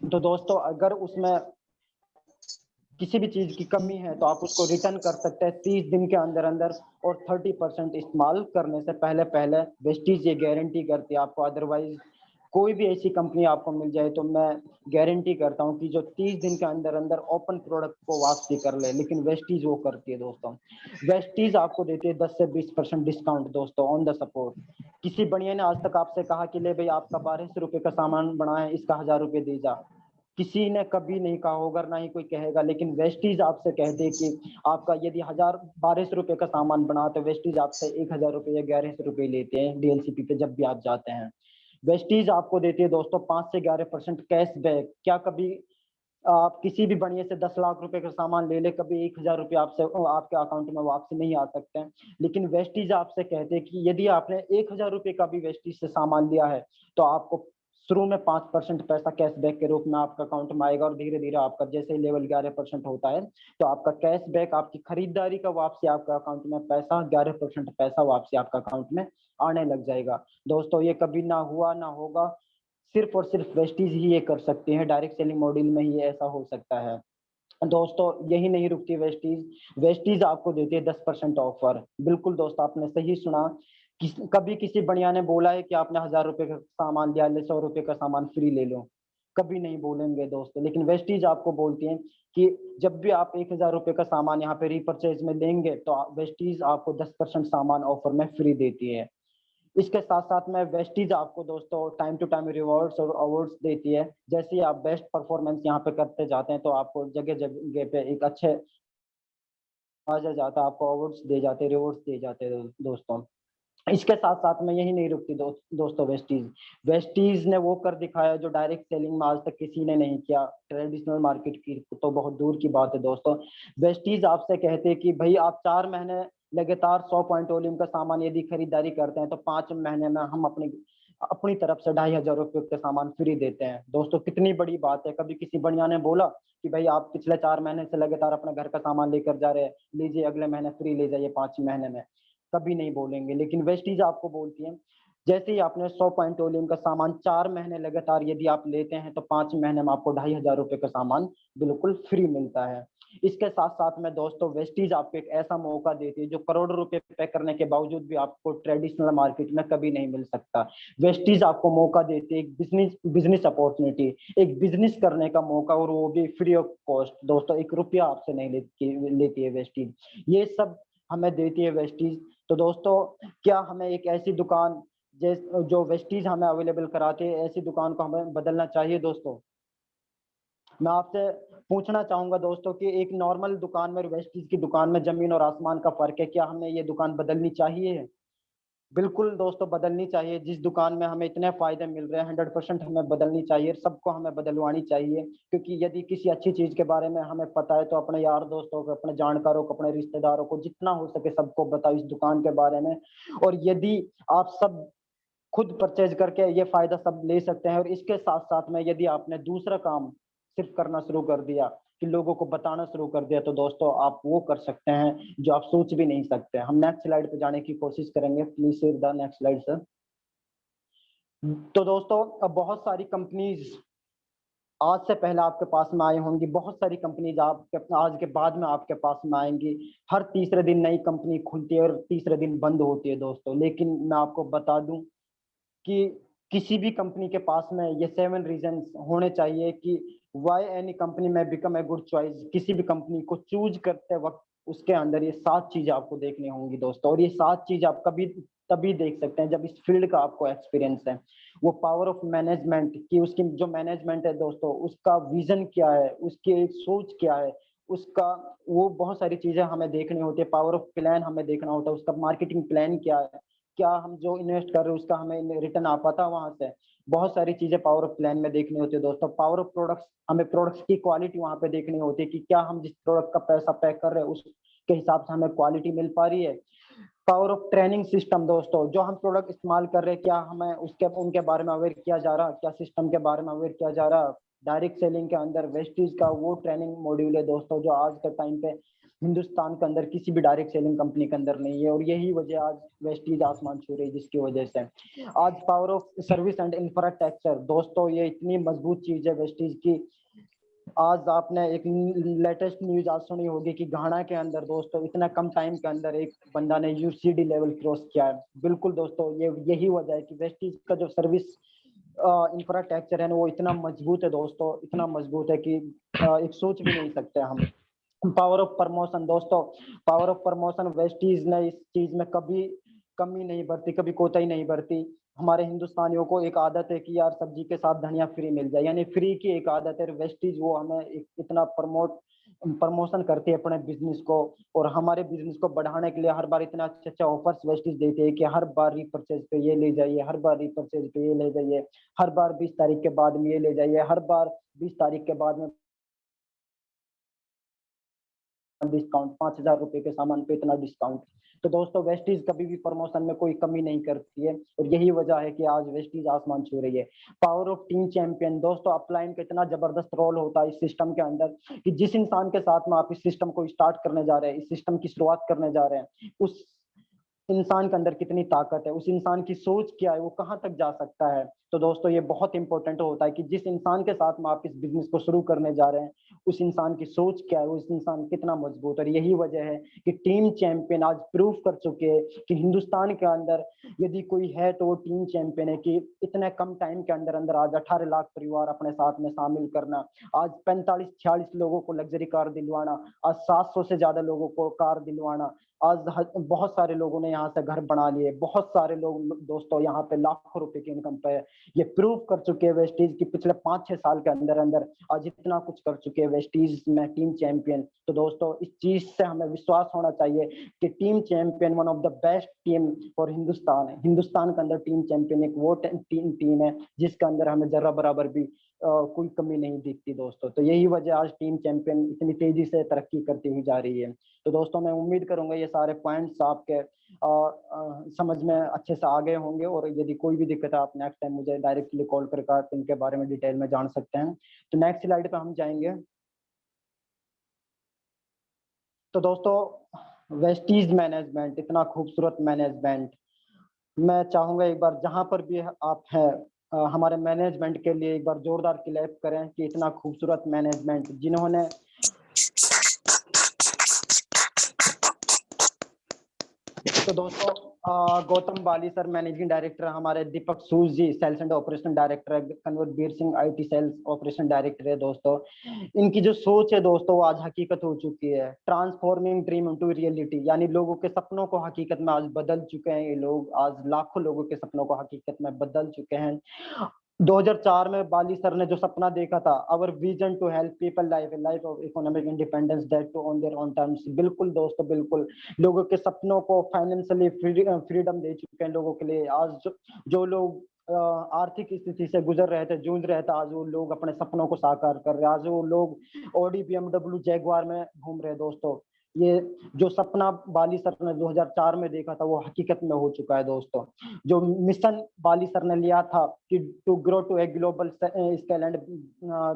तो दोस्तों अगर उसमें किसी भी चीज की कमी है तो आप उसको रिटर्न कर सकते हैं 30 दिन के अंदर अंदर, और 30% इस्तेमाल करने से पहले पहले वेस्टीज ये गारंटी करती है आपको। अदरवाइज कोई भी ऐसी कंपनी आपको मिल जाए तो मैं गारंटी करता हूँ कि जो 30 दिन के अंदर अंदर ओपन प्रोडक्ट को वापसी कर ले, लेकिन वेस्टीज वो करती है दोस्तों। वेस्टीज आपको देती है 10 से 20% डिस्काउंट दोस्तों ऑन द सपोर्ट। किसी बढ़िया ने आज तक आपसे कहा कि ले भाई आपका 1200 रुपए का सामान बना है, इसका 1000 रुपए दे जा, किसी ने कभी नहीं कहा होगा, ना ही कोई कहेगा। लेकिन वेस्टीज आपसे कहते हैं कि आपका यदि 1200 रुपए का सामान बना तो वेस्टीज आपसे 1000 रुपए या 1100 रुपए लेते हैं डीएलसीपी पे जब भी आप जाते हैं। वेस्टीज आपको देती है दोस्तों 5 से 11% कैशबैक। क्या कभी आप किसी भी बढ़िया से 10 लाख रुपए का सामान ले ले, कभी 1000 रुपए आपसे आपके अकाउंट में वापस नहीं आ सकते हैं। लेकिन वेस्टीज आपसे कहते हैं कि यदि आपने 1000 रुपए का भी वेस्टीज से सामान लिया है तो आपको शुरू में 5% पैसा कैशबैक के रूप में आपका अकाउंट में आएगा, और धीरे धीरे आपका जैसे ही लेवल 11% होता है तो आपका कैशबैक, आपकी खरीदारी का वापसी आपका अकाउंट में पैसा 11% पैसा वापसी आपका अकाउंट में आने लग जाएगा। दोस्तों ये कभी ना हुआ ना होगा, सिर्फ और सिर्फ वेस्टीज ही ये कर सकते हैं, डायरेक्ट सेलिंग मॉडल में ही ऐसा हो सकता है। दोस्तों यही नहीं रुकती वेस्टीज, वेस्टीज आपको देती है 10% ऑफर। बिल्कुल दोस्तों आपने सही सुना, कभी किसी बढ़िया ने बोला है कि आपने 1000 रुपए का सामान लिया, 100 रुपए का सामान फ्री ले लो? कभी नहीं बोलेंगे दोस्तों। लेकिन वेस्टीज आपको बोलती है कि जब भी आप 1000 रुपए का सामान यहाँ पे रिपर्चेज में लेंगे तो वेस्टीज आपको 10% सामान ऑफर में फ्री देती है। इसके साथ साथ में वेस्टीज आपको दोस्तों टाइम टू टाइम रिवॉर्ड्स और अवार्ड्स देती है। जैसे ही आप बेस्ट परफॉर्मेंस यहाँ पे करते जाते हैं तो आपको जगह जगह पे एक अच्छे आ जाता है, आपको अवार्ड्स दे जाते हैं, रिवॉर्ड्स दे जाते हैं दोस्तों। इसके साथ साथ में यही नहीं रुकती दोस्तों वेस्टीज, वेस्टीज ने वो कर दिखाया जो डायरेक्ट सेलिंग में आज तक किसी ने नहीं किया। ट्रेडिशनल मार्केट की तो बहुत दूर की बात है दोस्तों। वेस्टीज आपसे कहते हैं कि भाई आप 4 महीने लगातार 100 पॉइंट वॉल्यूम का सामान यदि खरीदारी करते हैं तो 5 महीने में हम अपनी तरफ से 2500 रुपये का सामान फ्री देते हैं। दोस्तों कितनी बड़ी बात है। कभी किसी बढ़िया ने बोला कि भाई आप पिछले 4 महीने से लगातार अपने घर का सामान लेकर जा रहे हैं, लीजिए अगले महीने फ्री ले जाइए 5 महीने में? कभी नहीं बोलेंगे। लेकिन वेस्टीज आपको बोलती है जैसे ही आपने 100 पॉइंट वॉल्यूम का सामान 4 महीने लगातार यदि आप लेते हैं तो 5 महीने में आपको 2500 रुपये का सामान बिल्कुल फ्री मिलता है। इसके साथ साथ में दोस्तों वेस्टीज आपको एक ऐसा मौका देती है जो करोड़ों रुपए पे करने के बावजूद भी आपको ट्रेडिशनल मार्केट में कभी नहीं मिल सकता। वेस्टीज आपको मौका देती है एक बिजनेस अपॉर्चुनिटी, एक बिजनेस करने का मौका, और वो भी फ्री ऑफ कॉस्ट। दोस्तों 1 रुपया आपसे नहीं लेती है वेस्टीज, ये सब हमें देती है वेस्टीज। तो दोस्तों क्या हमें एक ऐसी दुकान जो वेस्टीज हमें अवेलेबल कराते हैं, ऐसी दुकान को हमें बदलना चाहिए? दोस्तों मैं आपसे पूछना चाहूंगा दोस्तों कि एक नॉर्मल दुकान में और वेस्टीज की दुकान में जमीन और आसमान का फर्क है, क्या हमें ये दुकान बदलनी चाहिए? बिल्कुल दोस्तों बदलनी चाहिए। जिस दुकान में हमें इतने फायदे मिल रहे हैं 100% हमें बदलनी चाहिए, सबको हमें बदलवानी चाहिए। क्योंकि यदि किसी अच्छी चीज के बारे में हमें पता है तो अपने यार दोस्तों को, अपने जानकारों को, अपने रिश्तेदारों को जितना हो सके सबको बताओ इस दुकान के बारे में। और यदि आप सब खुद परचेज करके ये फायदा सब ले सकते हैं, और इसके साथ साथ में यदि आपने दूसरा काम सिर्फ करना शुरू कर दिया कि लोगों को बताना शुरू कर दिया, तो दोस्तों आप वो कर सकते हैं जो आप सोच भी नहीं सकते। हम नेक्स्ट स्लाइड पे जाने की कोशिश करेंगे, please share the next slide sir. तो दोस्तों अब बहुत सारी कंपनीज आज से पहले आपके पास में आई होंगी, बहुत सारी कंपनीज आपके आज के बाद में आपके पास में आएंगी। हर तीसरे दिन नई कंपनी खुलती है और तीसरे दिन बंद होती है दोस्तों। लेकिन मैं आपको बता दूं कि किसी भी कंपनी के पास में ये 7 रीजंस होने चाहिए कि व्हाई एनी कंपनी में बिकम ए गुड चॉइस। किसी भी कंपनी को चूज करते वक्त उसके अंदर ये 7 चीजें आपको देखनी होंगी दोस्तों। और ये 7 चीज आप कभी तभी देख सकते हैं जब इस फील्ड का आपको एक्सपीरियंस है। वो पावर ऑफ मैनेजमेंट की, उसकी जो मैनेजमेंट है दोस्तों, उसका विजन क्या है, उसकी सोच क्या है, उसका वो बहुत सारी चीजें हमें देखनी होती है। पावर ऑफ प्लान हमें देखना होता है, उसका मार्केटिंग प्लान क्या है, क्या हम जो इन्वेस्ट कर रहे हैं उसका हमें रिटर्न आ पाता है वहां से। बहुत सारी चीजें पावर ऑफ प्लान में देखनी होती है दोस्तों। पावर ऑफ प्रोडक्ट्स, हमें प्रोडक्ट्स की क्वालिटी वहां पे देखनी होती है कि क्या हम जिस प्रोडक्ट का पैसा पे कर रहे हैं उसके हिसाब से हमें क्वालिटी मिल पा रही है। पावर ऑफ ट्रेनिंग सिस्टम दोस्तों, जो हम प्रोडक्ट इस्तेमाल कर रहे हैं क्या हमें उसके उनके बारे में अवेयर किया जा रहा, क्या सिस्टम के बारे में अवेयर किया जा रहा। डायरेक्ट सेलिंग के अंदर वेस्टीज का वो ट्रेनिंग मॉड्यूल है दोस्तों जो आज के टाइम पे हिंदुस्तान के अंदर किसी भी डायरेक्ट सेलिंग कंपनी के अंदर नहीं है। और यही वजह आज वेस्टीज आसमान छू रही है, जिसकी वजह से आज power of service and infrastructure दोस्तों, ये इतनी मजबूत चीज है वेस्टीज की आज आपने एक लेटेस्ट न्यूज आज सुनी होगी कि घाना के अंदर दोस्तों इतना कम टाइम के अंदर एक बंदा ने यूसीडी लेवल क्रॉस किया है। बिल्कुल दोस्तों, ये यही वजह है कि वेस्टीज का जो सर्विस इंफ्रास्ट्रक्चर है ना, वो इतना मजबूत है दोस्तों, इतना मजबूत है कि एक सोच भी नहीं सकते हम। पावर ऑफ प्रमोशन दोस्तों, पावर ऑफ प्रमोशन वेस्टीज ने इस चीज में कभी कमी नहीं बरती, कभी कोताही नहीं बरती। हमारे हिंदुस्तानियों को एक आदत है कि यार सब्जी के साथ धनिया फ्री मिल जाए, यानी फ्री की एक आदत है। वेस्टीज वो हमें इतना प्रमोशन करती है अपने बिजनेस को, और हमारे बिजनेस को बढ़ाने के लिए हर बार इतना अच्छा अच्छा ऑफर्स वेस्टीज देती है कि हर बार रीपरचेज पे ये ले जाइए, हर बार रीपरचेज पे ये ले जाइए, हर बार 20 तारीख के बाद में ये ले जाइए, हर बार 20 तारीख के बाद में डिस्काउंट, 5,000 रुपए के सामान पे इतना डिस्काउंट। तो दोस्तों वेस्टीज कभी भी प्रमोशन में कोई कमी नहीं करती है, और यही वजह है कि आज वेस्टीज आसमान छू रही है। पावर ऑफ टीम चैंपियन दोस्तों, अपलाइन का इतना जबरदस्त रोल होता है इस सिस्टम के अंदर कि जिस इंसान के साथ में आप इस सिस्टम को स्टार्ट करने जा रहे हैं, इस सिस्टम की शुरुआत करने जा रहे हैं, उस इंसान के अंदर कितनी ताकत है, उस इंसान की सोच क्या है, वो कहाँ तक जा सकता है। तो दोस्तों ये बहुत इंपॉर्टेंट होता है कि जिस इंसान के साथ में आप इस बिजनेस को शुरू करने जा रहे हैं, उस इंसान की सोच क्या है, उस इंसान कितना मजबूत है। और यही वजह है कि टीम चैंपियन आज प्रूव कर चुके हैं कि हिंदुस्तान के अंदर यदि कोई है तो वो टीम चैंपियन है। कि इतने कम टाइम के अंदर अंदर आज 18 लाख परिवार अपने साथ में शामिल करना, आज 45-46 लोगों को लग्जरी कार दिलवाना, आज 700 से ज्यादा लोगों को कार दिलवाना, आज बहुत सारे लोगों ने यहाँ से घर बना लिए, बहुत सारे लोग दोस्तों यहाँ पे लाखों रुपए की इनकम पे ये प्रूव कर चुके हैं वेस्टीज की पिछले 5-6 साल के अंदर अंदर आज इतना कुछ कर चुके हैं वेस्टीज में टीम चैंपियन। तो दोस्तों इस चीज से हमें विश्वास होना चाहिए कि team champion one of the best team for Hindustan है। हिंदुस्तान के अंदर टीम चैंपियन एक वो टीम है जिसके अंदर हमें जरा बराबर भी कोई कमी नहीं दिखती दोस्तों। तो यही वजह आज टीम चैंपियन इतनी तेजी से तरक्की करती हुई जा रही है। तो दोस्तों मैं उम्मीद करूंगा ये सारे पॉइंट्स आपके समझ में अच्छे से आ गए होंगे, और यदि कोई भी दिक्कत है आप नेक्स्ट टाइम मुझे डायरेक्टली कॉल करके आप इनके बारे में डिटेल में जान सकते हैं। तो नेक्स्ट स्लाइड पे हम जाएंगे। तो दोस्तों वेस्टीज मैनेजमेंट, इतना खूबसूरत मैनेजमेंट, मैं चाहूंगा एक बार जहां पर भी आप हैं हमारे मैनेजमेंट के लिए एक बार जोरदार क्लैप करें कि इतना खूबसूरत मैनेजमेंट जिन्होंने तो दोस्तों Gautam Bali sir managing director, हमारे Deepak Sooj ji sales and operation director है, Kanwarveer Singh IT sales operation director है दोस्तों। इनकी जो सोच है दोस्तों वो आज हकीकत हो चुकी है। ट्रांसफॉर्मिंग ड्रीम इनटू रियलिटी, यानी लोगों के सपनों को हकीकत में आज बदल चुके हैं ये लोग, आज लाखों लोगों के सपनों को हकीकत में बदल चुके हैं। 2004 में बाली सर ने जो सपना देखा था, our vision to help people life of economic independence that too on their own terms. बिल्कुल दोस्तों बिल्कुल, लोगों के सपनों को फाइनेंशियली फ्रीडम दे चुके हैं लोगों के लिए। आज जो लोग आर्थिक स्थिति से गुजर रहे थे, जूझ रहे थे, आज वो लोग अपने सपनों को साकार कर रहे हैं। आज वो लोग ऑडी BMW जैगवार में घूम रहे हैं दोस्तों। ये जो सपना बाली सर ने 2004 में देखा था वो हकीकत में हो चुका है दोस्तों। जो मिशन बाली सर ने लिया था कि to grow to a global scale and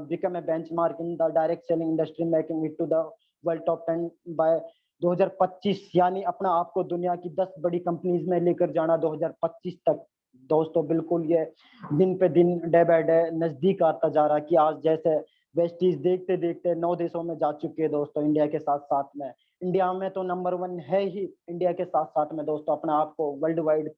become a benchmark in the direct selling industry making it to the world top 10 by 2025, यानी अपना आपको दुनिया की 10 बड़ी कंपनीज में लेकर जाना 2025 तक। दोस्तों बिल्कुल ये दिन पे दिन डे बाय डे नजदीक आता जा रहा है कि आज जैसे वेस्टीज देखते देखते 9 देशों में जा चुके हैं दोस्तों, इंडिया के साथ साथ में। इंडिया में तो नंबर 1 है ही, इंडिया के साथ साथ में दोस्तों अपना आपको वर्ल्ड वाइड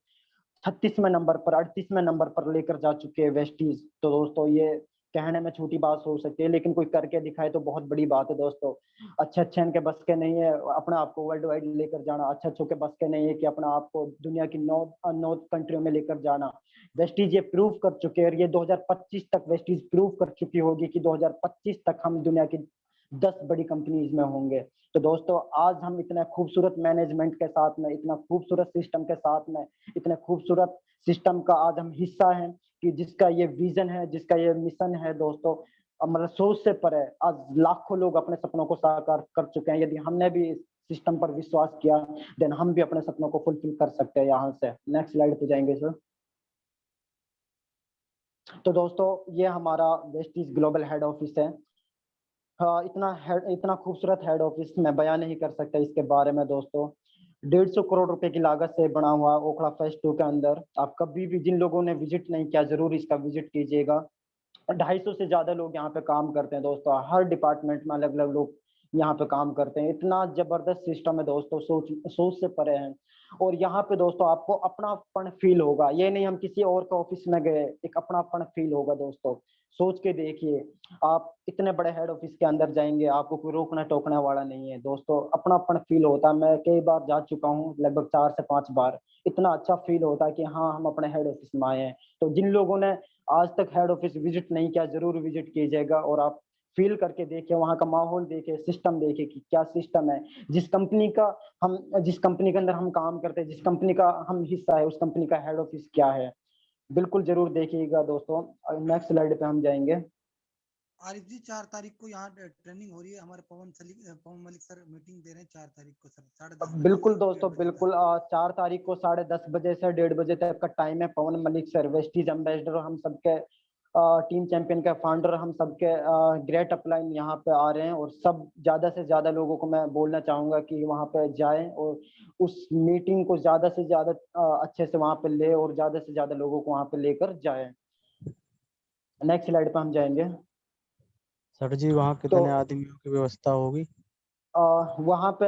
36वें नंबर पर 38वें नंबर पर लेकर जा चुके हैं वेस्टीज। तो दोस्तों ये कहने में छोटी बात हो सकती है, लेकिन कोई करके दिखाए तो बहुत बड़ी बात है दोस्तों। अच्छे अच्छे इनके बस के नहीं है अपने आप को वर्ल्ड वाइड लेकर जाना, अच्छे अच्छों के बस के नहीं है कि अपना आप को दुनिया की 9 कंट्रियों में लेकर जाना। वेस्टीज ये प्रूव कर चुके हैं, और ये 2025 तक वेस्टीज प्रूव कर चुकी होगी कि 2025 तक हम दुनिया की 10 बड़ी कंपनीज में होंगे। तो दोस्तों आज हम इतने खूबसूरत मैनेजमेंट के साथ में, इतना खूबसूरत सिस्टम के साथ में, इतने खूबसूरत सिस्टम का आज हम हिस्सा हैं कि जिसका ये विजन है, जिसका ये मिशन है दोस्तों, मतलब सोच से परे आज लाखों लोग अपने सपनों को साकार कर चुके हैं। यदि हमने भी इस सिस्टम पर विश्वास किया देन हम भी अपने सपनों को फुलफिल कर सकते हैं। यहाँ से नेक्स्ट स्लाइड पे जाएंगे सर। तो दोस्तों ये हमारा वेस्टीज ग्लोबल हेड ऑफिस है। हाँ, इतना खूबसूरत हेड ऑफिस मैं बयान नहीं कर सकता इसके बारे में दोस्तों। 150 करोड़ रुपए की लागत से बना हुआ ओखला फेज 2 के अंदर। आप कभी भी जिन लोगों ने विजिट नहीं किया जरूर इसका विजिट कीजिएगा। 250 से ज्यादा लोग यहाँ पे काम करते हैं दोस्तों। हर डिपार्टमेंट में अलग अलग लोग यहाँ पे काम करते हैं। इतना जबरदस्त सिस्टम है दोस्तों, सोच सोच से परे है। और यहाँ पे दोस्तों आपको अपनापन फील होगा। ये नहीं हम किसी और के ऑफिस में गए, एक अपनापन फील होगा दोस्तों। सोच के देखिए, आप इतने बड़े हेड ऑफिस के अंदर जाएंगे, आपको कोई रोकना टोकने वाला नहीं है दोस्तों। अपनापन फील होता है। मैं कई बार जा चुका हूँ, लगभग 4 से 5 बार। इतना अच्छा फील होता है कि हाँ, हम अपने हेड ऑफिस में आए हैं। तो जिन लोगों ने आज तक हेड ऑफिस विजिट नहीं किया, जरूर विजिट कीजिएगा। और आप फील करके देखिए, वहाँ का माहौल देखिए, सिस्टम देखिए कि क्या सिस्टम है। जिस कंपनी के अंदर हम काम करते हैं, जिस कंपनी का हम हिस्सा है, उस कंपनी का हेड ऑफिस क्या है। बिल्कुल जरूर देखिएगा दोस्तों। नेक्स्ट स्लाइड पे हम जाएंगे। आरिफ जी, 4 तारीख को यहाँ ट्रेनिंग हो रही है। हमारे पवन मलिक सर मीटिंग दे रहे हैं 4 तारीख को सर, 10:30 बिल्कुल से दोस्तों, 1:30 बजे तक। बिल्कुल 4 तारीख को 10:30 बजे से 1:30 बजे तक का टाइम है। पवन मलिक सर वेस्टीज एम्बेसडर, हम सबके टीम चैंपियन के फाउंडर, हम सबके ग्रेट अपलाइन यहाँ पे आ रहे हैं। और सब ज्यादा से ज्यादा लोगों को मैं बोलना चाहूंगा कि वहाँ पे जाएं और उस मीटिंग को ज्यादा से ज्यादा अच्छे से वहाँ पे ले, और ज्यादा से ज्यादा लोगों को वहाँ पे लेकर जाएं। नेक्स्ट स्लाइड पे हम जाएंगे। सर जी वहाँ तो कितने आदमियों की व्यवस्था होगी? वहाँ पे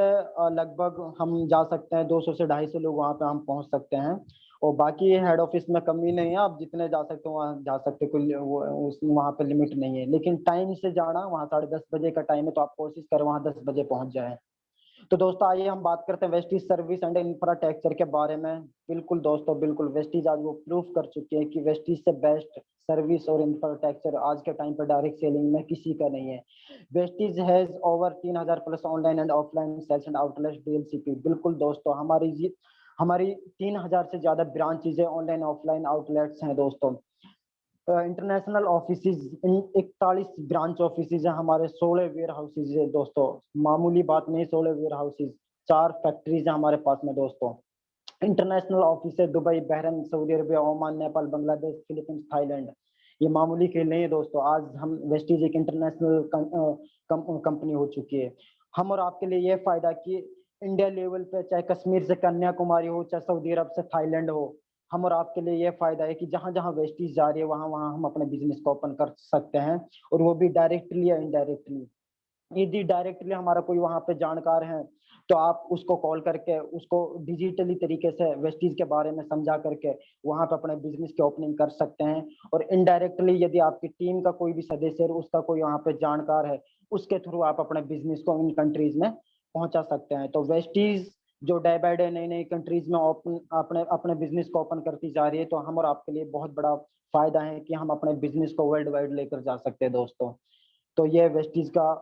लगभग हम जा सकते हैं 200 से 250 लोग वहाँ पे हम पहुँच सकते हैं। और बाकी हेड ऑफिस में कमी नहीं है, आप जितने जा सकते हो वहाँ जा सकते हो। कोई वहाँ पे लिमिट नहीं है। लेकिन टाइम से जाना, वहाँ 10:30 बजे का टाइम है, तो आप कोशिश करें वहाँ 10 बजे पहुँच जाए। तो दोस्तों आइए हम बात करते हैं वेस्टीज सर्विस एंड इंफ्रास्ट्रक्चर के बारे में। बिल्कुल दोस्तों, बिल्कुल वेस्टीज आज वो प्रूफ कर चुके हैं कि वेस्टीज से बेस्ट सर्विस और इंफ्रास्ट्रक्चर आज के टाइम पर डायरेक्ट सेलिंग में किसी का नहीं है। Vestige has over 3000 plus online and offline sales and outlets DLCP. बिल्कुल दोस्तों, हमारी 3000 से ज्यादा ब्रांचेज है, ऑनलाइन ऑफलाइन आउटलेट्स हैं दोस्तों। इंटरनेशनल ऑफिसेज 41 ब्रांच ऑफिसेज है हमारे, 16 वेयर हाउसेज है दोस्तों। मामूली बात नहीं, 16 वेयर हाउसेज, 4 फैक्ट्रीज है हमारे पास में दोस्तों। इंटरनेशनल ऑफिस है Dubai, Bahrain, Saudi Arabia, Oman, Nepal, Bangladesh, Philippines, Thailand. ये मामूली खेल नहीं है दोस्तों। आज हम वेस्टीज एक इंटरनेशनल कंपनी हो चुकी है। हम और आपके लिए ये फायदा कि इंडिया लेवल पे, चाहे कश्मीर से कन्याकुमारी हो, चाहे सऊदी अरब से थाईलैंड हो, हम और आपके लिए ये फायदा है कि जहां जहां वेस्टीज जा रही है, वहां वहां हम अपने बिजनेस को ओपन कर सकते हैं। और वो भी डायरेक्टली या इनडायरेक्टली। यदि डायरेक्टली हमारा कोई वहां पे जानकार है, तो आप उसको कॉल करके उसको डिजिटली तरीके से वेस्टीज के बारे में समझा करके वहां पे अपने बिजनेस की ओपनिंग कर सकते हैं। और इनडायरेक्टली यदि आपकी टीम का कोई भी सदस्य है, उसका कोई वहां पे जानकार है, उसके थ्रू आप अपने बिजनेस को इन कंट्रीज में पहुंचा सकते हैं। तो वेस्टीज जो डे बाय डे नई नई कंट्रीज में ओपन अपने अपने बिजनेस को ओपन करती जा रही है, तो हम और आपके लिए बहुत बड़ा फायदा है कि हम अपने बिजनेस को वर्ल्ड वाइड लेकर जा सकते हैं दोस्तों। तो ये वेस्टीज का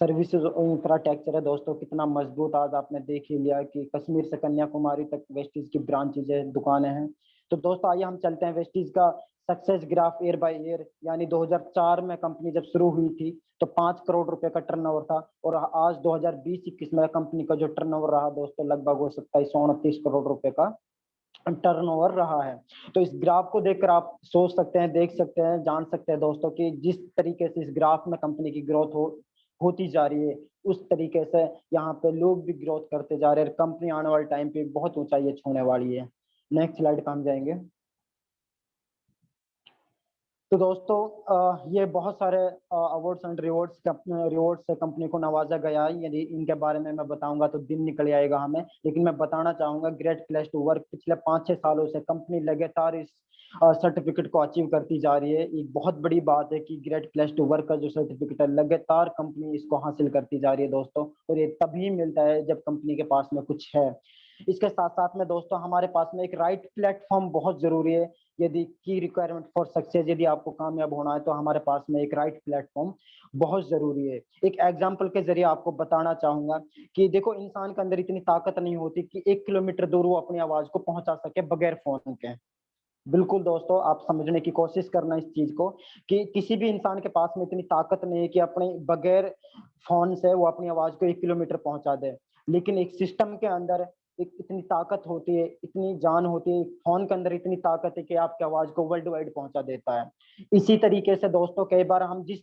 सर्विसेज इंफ्रास्ट्रक्चर है दोस्तों, कितना मजबूत। आज आपने देख ही लिया कि कश्मीर से कन्याकुमारी तक वेस्टीज की ब्रांचेज है, दुकानें हैं। तो दोस्तों आइए हम चलते हैं वेस्टीज का success graph year by year. यानी 2004 में कंपनी जब शुरू हुई थी तो 5 करोड़ रुपए का टर्नओवर था, और आज 2020-21 में कंपनी का जो टर्नओवर रहा दोस्तों, लगभग वो 2729 करोड़ रुपए का टर्नओवर रहा है। तो इस ग्राफ को देखकर आप सोच सकते हैं, देख सकते हैं, जान सकते हैं दोस्तों कि जिस तरीके से इस ग्राफ में कंपनी की ग्रोथ होती जा रही है, उस तरीके से यहाँ पे लोग भी ग्रोथ करते जा रहे हैं। कंपनी आने वाले टाइम पे बहुत ऊंचाई छूने वाली है। नेक्स्ट स्लाइड पे हम जाएंगे। तो दोस्तों ये बहुत सारे अवार्ड्स एंड रिवॉर्ड्स से कंपनी को नवाजा गया है। यदि इनके बारे में मैं बताऊंगा तो दिन निकल आएगा हमें, लेकिन मैं बताना चाहूंगा ग्रेट प्लेस टू वर्क पिछले 5-6 सालों से कंपनी लगातार इस सर्टिफिकेट को अचीव करती जा रही है। एक बहुत बड़ी बात है कि ग्रेट प्लेस टू वर्क का जो सर्टिफिकेट है, लगातार कंपनी इसको हासिल करती जा रही है दोस्तों। और ये तभी मिलता है जब कंपनी के पास में कुछ है। इसके साथ साथ में दोस्तों हमारे पास में एक राइट प्लेटफॉर्म बहुत जरूरी है। यदि की रिक्वायरमेंट फॉर सक्सेस, यदि आपको कामयाब होना है, तो हमारे पास में एक राइट प्लेटफॉर्म बहुत जरूरी है। एक एग्जांपल के जरिए आपको बताना चाहूंगा कि देखो, इंसान के अंदर इतनी ताकत नहीं होती कि 1 किलोमीटर दूर वो अपनी आवाज को पहुंचा सके बगैर फोन के। बिल्कुल दोस्तों, आप समझने की कोशिश करना इस चीज को कि किसी भी इंसान के पास में इतनी ताकत नहीं है कि अपने बगैर फोन से वो अपनी आवाज को 1 किलोमीटर पहुंचा दे। लेकिन एक सिस्टम के अंदर एक इतनी ताकत होती है, इतनी जान होती है, फोन के अंदर इतनी ताकत है कि आपकी आवाज को वर्ल्ड वाइड पहुंचा देता है। इसी तरीके से दोस्तों कई बार हम जिस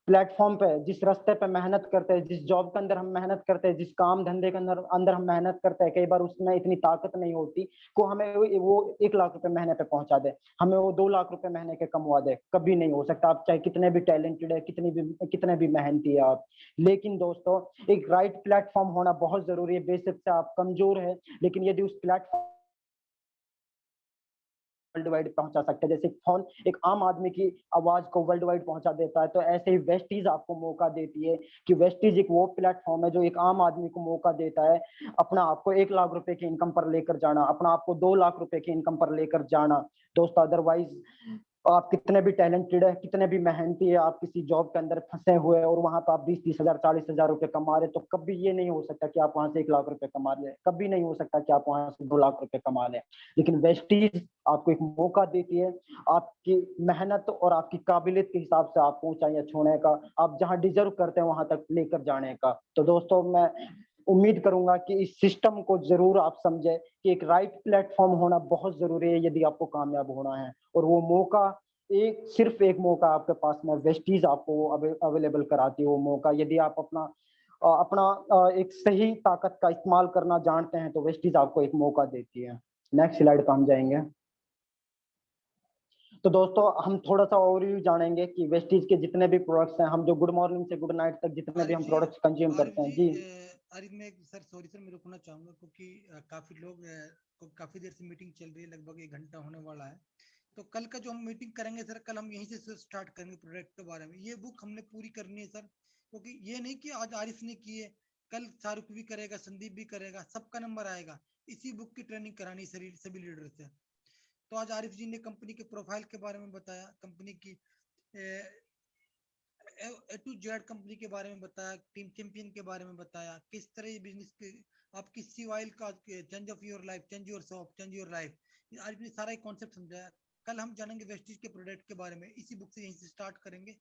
प्लेटफॉर्म पे, जिस रास्ते पे मेहनत करते हैं, जिस जॉब के अंदर हम मेहनत करते हैं, जिस काम धंधे के अंदर अंदर हम मेहनत करते हैं, कई बार उसमें इतनी ताकत नहीं होती को हमें वो 1 लाख रुपए महीने पे पहुंचा दे, हमें वो 2 लाख रुपए महीने के कमवा दे, कभी नहीं हो सकता। आप चाहे कितने भी टैलेंटेड है, कितने भी मेहनती है आप। लेकिन दोस्तों, एक राइट प्लेटफॉर्म होना बहुत जरूरी है। बेशक से आप कमजोर है, लेकिन यदि उस प्लेटफॉर्म वर्ल्ड वाइड पहुंचा सकते हैं, जैसे फोन एक आम आदमी की आवाज को वर्ल्ड वाइड पहुंचा देता है, तो ऐसे ही वेस्टीज आपको मौका देती है कि वेस्टीज एक वो प्लेटफॉर्म है जो एक आम आदमी को मौका देता है अपना आपको 1 लाख रुपए की इनकम पर लेकर जाना, अपना आपको 2 लाख रुपए की इनकम पर लेकर जाना। दोस्तों, अदरवाइज आप कितने भी टैलेंटेड है, कितने भी मेहनती है, आप किसी जॉब के अंदर फंसे हुए हैं और वहां पर आप 20-30 हजार 40 हजार रुपए कमा रहे, तो कभी ये नहीं हो सकता कि आप वहां से 1 लाख रुपए कमा ले, कभी नहीं हो सकता कि आप वहां से 2 लाख रुपए कमा ले। लेकिन वेस्टीज आपको एक मौका देती है आपकी मेहनत और आपकी काबिलियत के हिसाब से आपको ऊंचाइयां छूने का, आप जहां डिजर्व करते हैं वहां तक लेकर जाने का। तो दोस्तों, मैं उम्मीद करूंगा कि इस सिस्टम को जरूर आप समझे कि एक राइट प्लेटफॉर्म होना बहुत जरूरी है यदि आपको कामयाब होना है। और वो मौका सिर्फ एक मौका आपके पास में वेस्टीज आपको अवेलेबल कराती है। वो मौका यदि आप एक सही ताकत का इस्तेमाल करना जानते हैं तो वेस्टीज आपको एक मौका देती है। नेक्स्ट स्लाइड पर हम जाएंगे। तो दोस्तों, हम थोड़ा सा ओवरव्यू जानेंगे कि वेस्टीज के जितने भी प्रोडक्ट्स हैं, हम जो गुड मॉर्निंग से गुड नाइट तक जितने भी आरिफ हम जी, प्रोडक्ट्स कंज्यूम आरिफ करते हैं जी, जी। आरिफ मैं सर सॉरी सर, मैं रुकना चाहूंगा क्योंकि काफी लोग को काफी देर से मीटिंग चल रही है, लगभग 1 घंटा होने वाला है। तो कल का जो हम मीटिंग करेंगे सर, कल हम यहीं से स्टार्ट करेंगे प्रोडक्ट के बारे में। ये बुक हमने पूरी करनी है सर, क्योंकि ये नहीं कि आज आरिफ ने की है, कल शाहरुख भी करेगा, संदीप भी करेगा, सबका नंबर आएगा। इसी बुक की ट्रेनिंग करानी सभी लीडर से। तो आज आरिफ जी ने कंपनी के प्रोफाइल के बारे में बताया, कंपनी की ए टू जेड कंपनी के बारे में बताया, टीम चैंपियन के बारे में बताया, किस तरह ये बिजनेस के आप किसी ऑयल का change of your life, change your shop, change your life, आज ने सारा एक कॉन्सेप्ट समझाया। कल हम जानेंगे वेस्टीज के प्रोडक्ट के बारे में, इसी बुक से यहीं से स्टार्ट करेंगे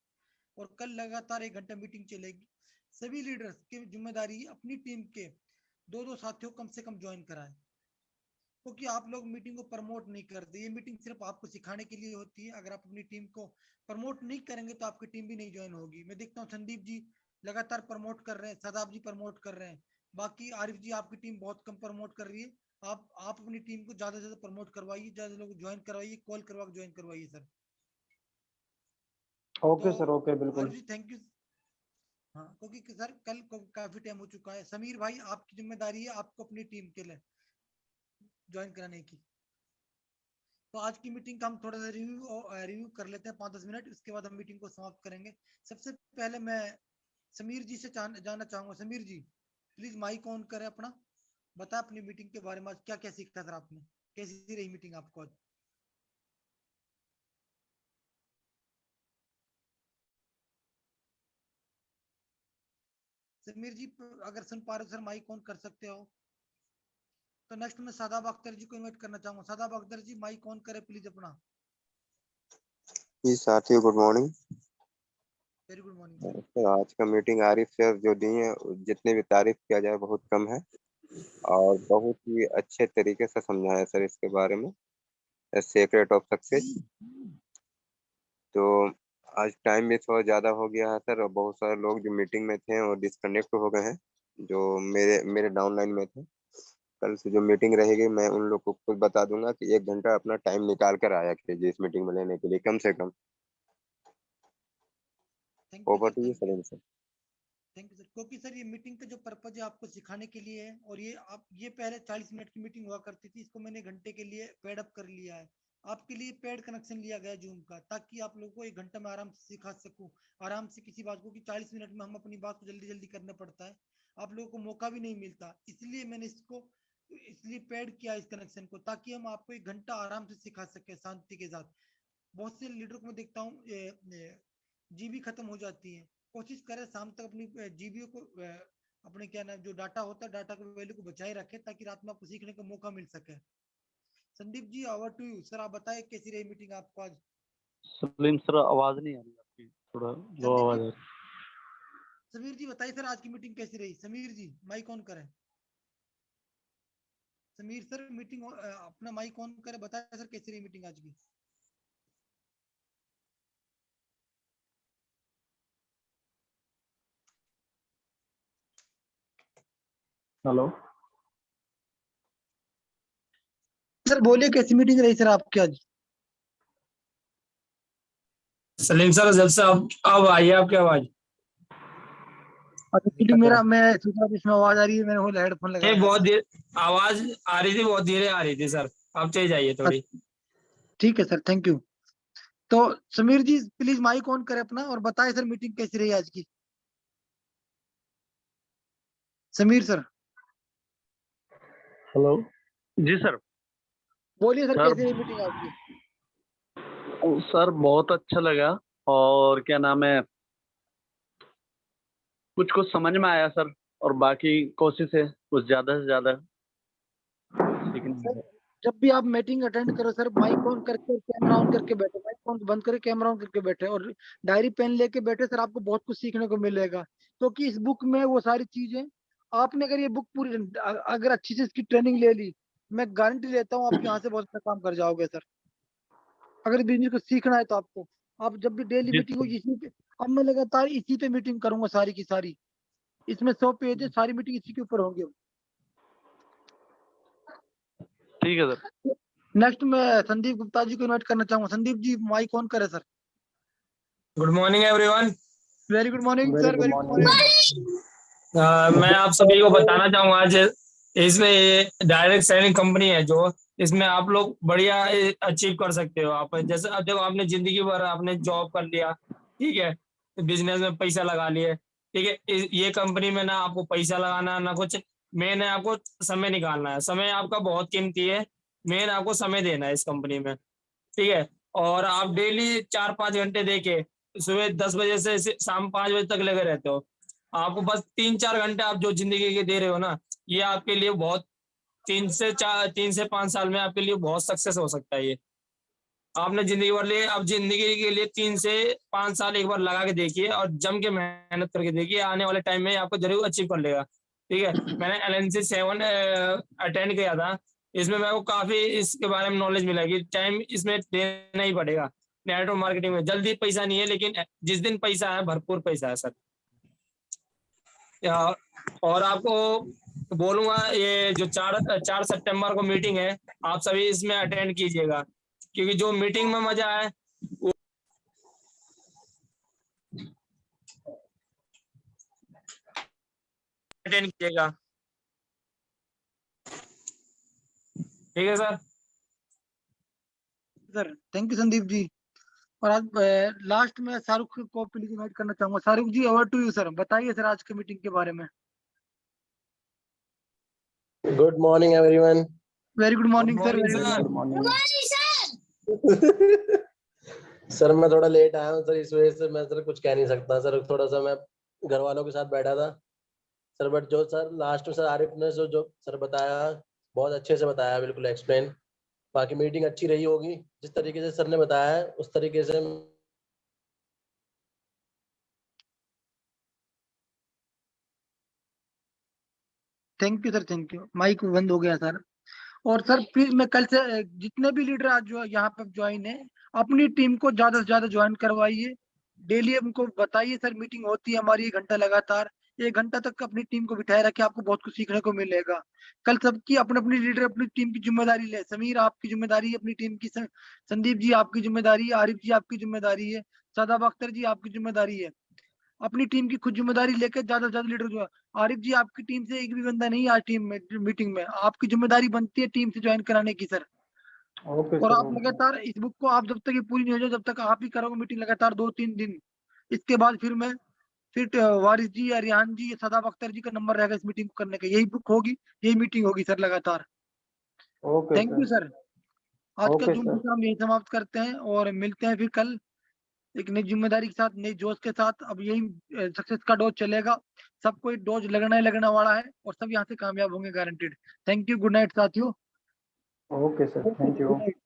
और कल लगातार 1 घंटा मीटिंग चलेगी। सभी लीडर्स की जिम्मेदारी अपनी टीम के 2-2 साथियों कम से कम ज्वाइन कराएं, क्योंकि आप लोग मीटिंग को प्रमोट नहीं करते। ये मीटिंग सिर्फ आपको सिखाने के लिए होती है। अगर आप अपनी टीम को प्रमोट नहीं करेंगे तो आपकी टीम भी नहीं ज्वाइन होगी। मैं देखता हूँ संदीप जी लगातार प्रमोट कर रहे हैं, सदाब जी प्रमोट कर रहे हैं, बाकी आरिफ जी आपकी टीम बहुत कम प्रमोट कर रही है। आप अपनी टीम को ज्यादा से ज्यादा प्रमोट करवाइए, ज्यादा लोग ज्वाइन करवाइए, कॉल करवा के ज्वाइन करवाइए सर। तो ओके सर, ओके, आरिफ बिल्कुल। जी थैंक यू। हाँ, क्योंकि सर कल को काफी टाइम हो चुका है। समीर भाई आपकी जिम्मेदारी है आपको अपनी टीम के लिए ज्वाइन कराने की। तो आज की मीटिंग का हम थोड़ा सा रिव्यू कर लेते हैं 5-10 मिनट, इसके बाद हम मीटिंग को समाप्त करेंगे। सबसे पहले मैं समीर जी से जानना चाहूंगा। समीर जी प्लीज माइक ऑन करें अपना, बता अपनी मीटिंग के बारे में, आज क्या क्या सीखा सर आपने, कैसी रही मीटिंग आपको आज। समीर जी अगर सुन पा रहे हो सर, माइक ऑन कर सकते हो। तो नेक्स्ट मैं सादाब अख्तर जी को इनवाइट करना चाहूंगा। सादाब अख्तर जी माइक ऑन करें प्लीज अपना। जी साथियों, good morning. Very good morning sir. तो आज का मीटिंग आरिफ सर जो दी है, जितने भी तारीफ किया जाए बहुत कम है और बहुत ही अच्छे तरीके से समझाया सर इसके बारे में, सीक्रेट ऑफ सक्सेस। तो आज टाइम भी थोड़ा ज़्यादा हो गया है सर, और बहुत सारे लोग जो मीटिंग में थे और डिस्कनेक्ट हो गए हैं, जो मेरे मेरे डाउनलाइन में थे। कल से जो मीटिंग रहेगी मैं उन लोग को खुद बता दूंगा कि 1 घंटा अपना टाइम निकाल कर आया कीजिए इस मीटिंग में लेने के लिए, कम से कम। Thank you over sir, to you thank you. Salim sir. Thank you sir, क्योंकि सर ये मीटिंग का जो पर्पज है आपको सिखाने के लिए है, और ये पहले 40 मिनट की मीटिंग हुआ करती थी, इसको मैंने घंटे के लिए पेड अप कर लिया है। आपके लिए पेड कनेक्शन लिया गया जूम का, ताकि आप लोगों को 1 घंटा में आराम से सिखा सकूं, आराम से किसी बात को, कि 40 मिनट में हम अपनी बात को जल्दी जल्दी करना पड़ता है, आप लोगों को मौका भी नहीं मिलता। इसलिए मैंने इसको इसलिए पेड किया इस कनेक्शन को, ताकि हम आपको 1 घंटा आराम से सिखा सके शांति के साथ। बहुत से लीडर को मैं देखता हूँ जीबी खत्म हो जाती है। कोशिश करें शाम तक अपनी जीबी को अपने क्या नाम जो डाटा होता है, डाटा को वैल्यू को बचाए रखें, ताकि रात में आपको सीखने का मौका मिल सके। Sandeep ji over to you sir, आप बताएं कैसी रही मीटिंग आपको आज। सलीम सर, आवाज नहीं आ रही आपकी, थोड़ा लो संदीप आवाज जी, आ रही। समीर जी बताइए सर आज की मीटिंग कैसी रही। समीर जी माइक ऑन करें। समीर सर मीटिंग अपना माइक ऑन करें, बताएं सर कैसी रही मीटिंग आज की। हेलो। सर बोलिए, कैसी मीटिंग रही सर आपकी आज? सलीम सर, जब से अब आई है आपकी आवाज। अच्छा, मीटिंग मेरा, मैं सोच रहा था इसमें आवाज आ रही है, मैंने वो हेडफोन लगाया नहीं, है। बहुत देर आवाज आ रही थी, बहुत धीरे आ रही थी सर। आप चले जाइए थोड़ी। ठीक है सर, थैंक यू। तो समीर जी प्लीज माइक ऑन करें अपना और बताएं सर मीटिंग कैसी रही आज की। Sameer sir hello. जी सर। बोलिए सर, सर कैसी रही मीटिंग आज की? सर बहुत अच्छा लगा। और क्या नाम है, कुछ कुछ समझ में आया सर। और बाकी कोशिश है कुछ ज्यादा से ज्यादा सीखने सर की। जब भी आप मीटिंग अटेंड करो सर, माइक ऑन करके और कैमरा ऑन करके बैठे, माइक ऑन बंद करके कैमरा ऑन करके बैठे और डायरी पेन लेके बैठे सर, आपको बहुत कुछ सीखने को मिलेगा। क्योंकि इस बुक में वो सारी चीजें, आपने अगर ये बुक पूरी अगर अच्छी से इसकी ट्रेनिंग ले ली, मैं गारंटी लेता हूँ आप यहाँ से बहुत अच्छा काम कर जाओगे सर। अगर बिजनेस को सीखना है तो आपको, आप जब भी डेली जी मीटिंग हो इसी पे, अब मैं लगातार इसी पे मीटिंग करूंगा सारी की सारी। इसमें 100 पेज है, सारी मीटिंग इसी के ऊपर होंगे। ठीक है सर। नेक्स्ट मैं संदीप गुप्ता जी को इनवाइट करना चाहूंगा। संदीप जी माइक ऑन करें sir. Good morning everyone. Very good morning very sir, good very good morning. Morning. मैं आप सभी को बताना चाहूंगा आज, इसमें ये डायरेक्ट सेलिंग कंपनी है जो इसमें आप लोग बढ़िया अचीव कर सकते हो। आप जैसे अब जब आपने जिंदगी भर आपने जॉब कर लिया, ठीक है, बिजनेस में पैसा लगा लिए, ठीक है, ये कंपनी में ना आपको पैसा लगाना ना कुछ, मेन है आपको समय निकालना है। समय आपका बहुत कीमती है, मेन आपको समय देना है इस कंपनी में, ठीक है। और आप डेली 4-5 घंटे देके सुबह 10 बजे से शाम 5 बजे तक लगे रहते हो। आपको बस 3-4 घंटे आप जो जिंदगी के दे रहे हो ना, ये आपके लिए बहुत, 3 से 5 साल में आपके लिए बहुत सक्सेस हो सकता है ये। आपने जिंदगी भर लिए, अब जिंदगी के लिए 3 से 5 साल एक बार लगा के देखिए और जम के मेहनत करके देखिए, आने वाले टाइम में आपको जरूर अचीव कर लेगा, ठीक है। मैंने LNC 7 अटेंड किया था, इसमें मेरे को काफी इसके बारे में नॉलेज मिला कि टाइम इसमें देना ही पड़ेगा। नेटवर्क मार्केटिंग में जल्दी पैसा नहीं है, लेकिन जिस दिन पैसा है भरपूर पैसा है सर। और आपको बोलूंगा, ये जो 4 सितंबर को मीटिंग है, आप सभी इसमें अटेंड कीजिएगा, क्योंकि जो मीटिंग में मजा है वो अटेंड कीजिएगा, ठीक है sir. Sir thank you Sandeep ji. और आज लास्ट में शाहरुख को प्लीज इनवाइट करना चाहूंगा। शाहरुख जी ओवर टू यू सर, बताइए सर आज की मीटिंग के बारे में। Good morning everyone. Very good good morning sir, morning very good very sir. Good morning. Morning. Sir मैं थोड़ा लेट आया हूँ सर, इस वजह से मैं सर कुछ कह नहीं सकता सर। थोड़ा सा मैं घर वालों के साथ बैठा था सर। बट जो सर लास्ट में सर आरिफ ने जो सर बताया, बहुत अच्छे से बताया, बिल्कुल एक्सप्लेन। बाकी मीटिंग अच्छी रही होगी, जिस तरीके से सर ने बताया है उस तरीके से। Thank you sir, thank you. Mike बंद हो गया सर। और सर प्लीज मैं कल से जितने भी लीडर आज जो यहाँ पर ज्वाइन है, अपनी टीम को ज्यादा से ज्यादा ज्वाइन करवाइए। डेली हमको बताइए सर, मीटिंग होती है हमारी 1 घंटा लगातार, 1 घंटा तक अपनी टीम को बिठाए रखे, आपको बहुत कुछ सीखने को मिलेगा। कल सबकी अपनी अपनी लीडर अपनी टीम की जिम्मेदारी ले। समीर आपकी जिम्मेदारी है अपनी टीम की, संदीप जी आपकी जिम्मेदारी है, आरिफ जी आपकी जिम्मेदारी है, शादाब अख्तर जी आपकी जिम्मेदारी है। अपनी टीम की खुद जिम्मेदारी लेकर ज्यादा से ज्यादा लीडर जो है। आरिफ जी आपकी टीम से एक भी बंदा नहीं है आज टीम में, मीटिंग में आपकी जिम्मेदारी बनती है टीम से ज्वाइन कराने की सर। ओके और सर, आप ओके। लगातार इस बुक को, आप जब तक ये पूरी नहीं हो जाए जब तक आप ही करोगे मीटिंग लगातार 2-3 दिन। इसके बाद फिर मैं, फिर वारिस जी या रिहान जी या सदाब अख्तर जी का नंबर रहेगा इस मीटिंग को करने का। यही बुक होगी, यही मीटिंग होगी सर लगातार। Okay thank you sir. Sir. आज का ओके जूम सर। सेशन हम यही समाप्त करते हैं और मिलते हैं फिर कल एक नई जिम्मेदारी के साथ, नई जोश के साथ। अब यही सक्सेस का डोज चलेगा, सबको एक डोज लगना ही लगने वाला है और सब यहाँ से कामयाब होंगे guaranteed. Thank you, good night साथियों। Okay sir, okay thank sir, good you. Night.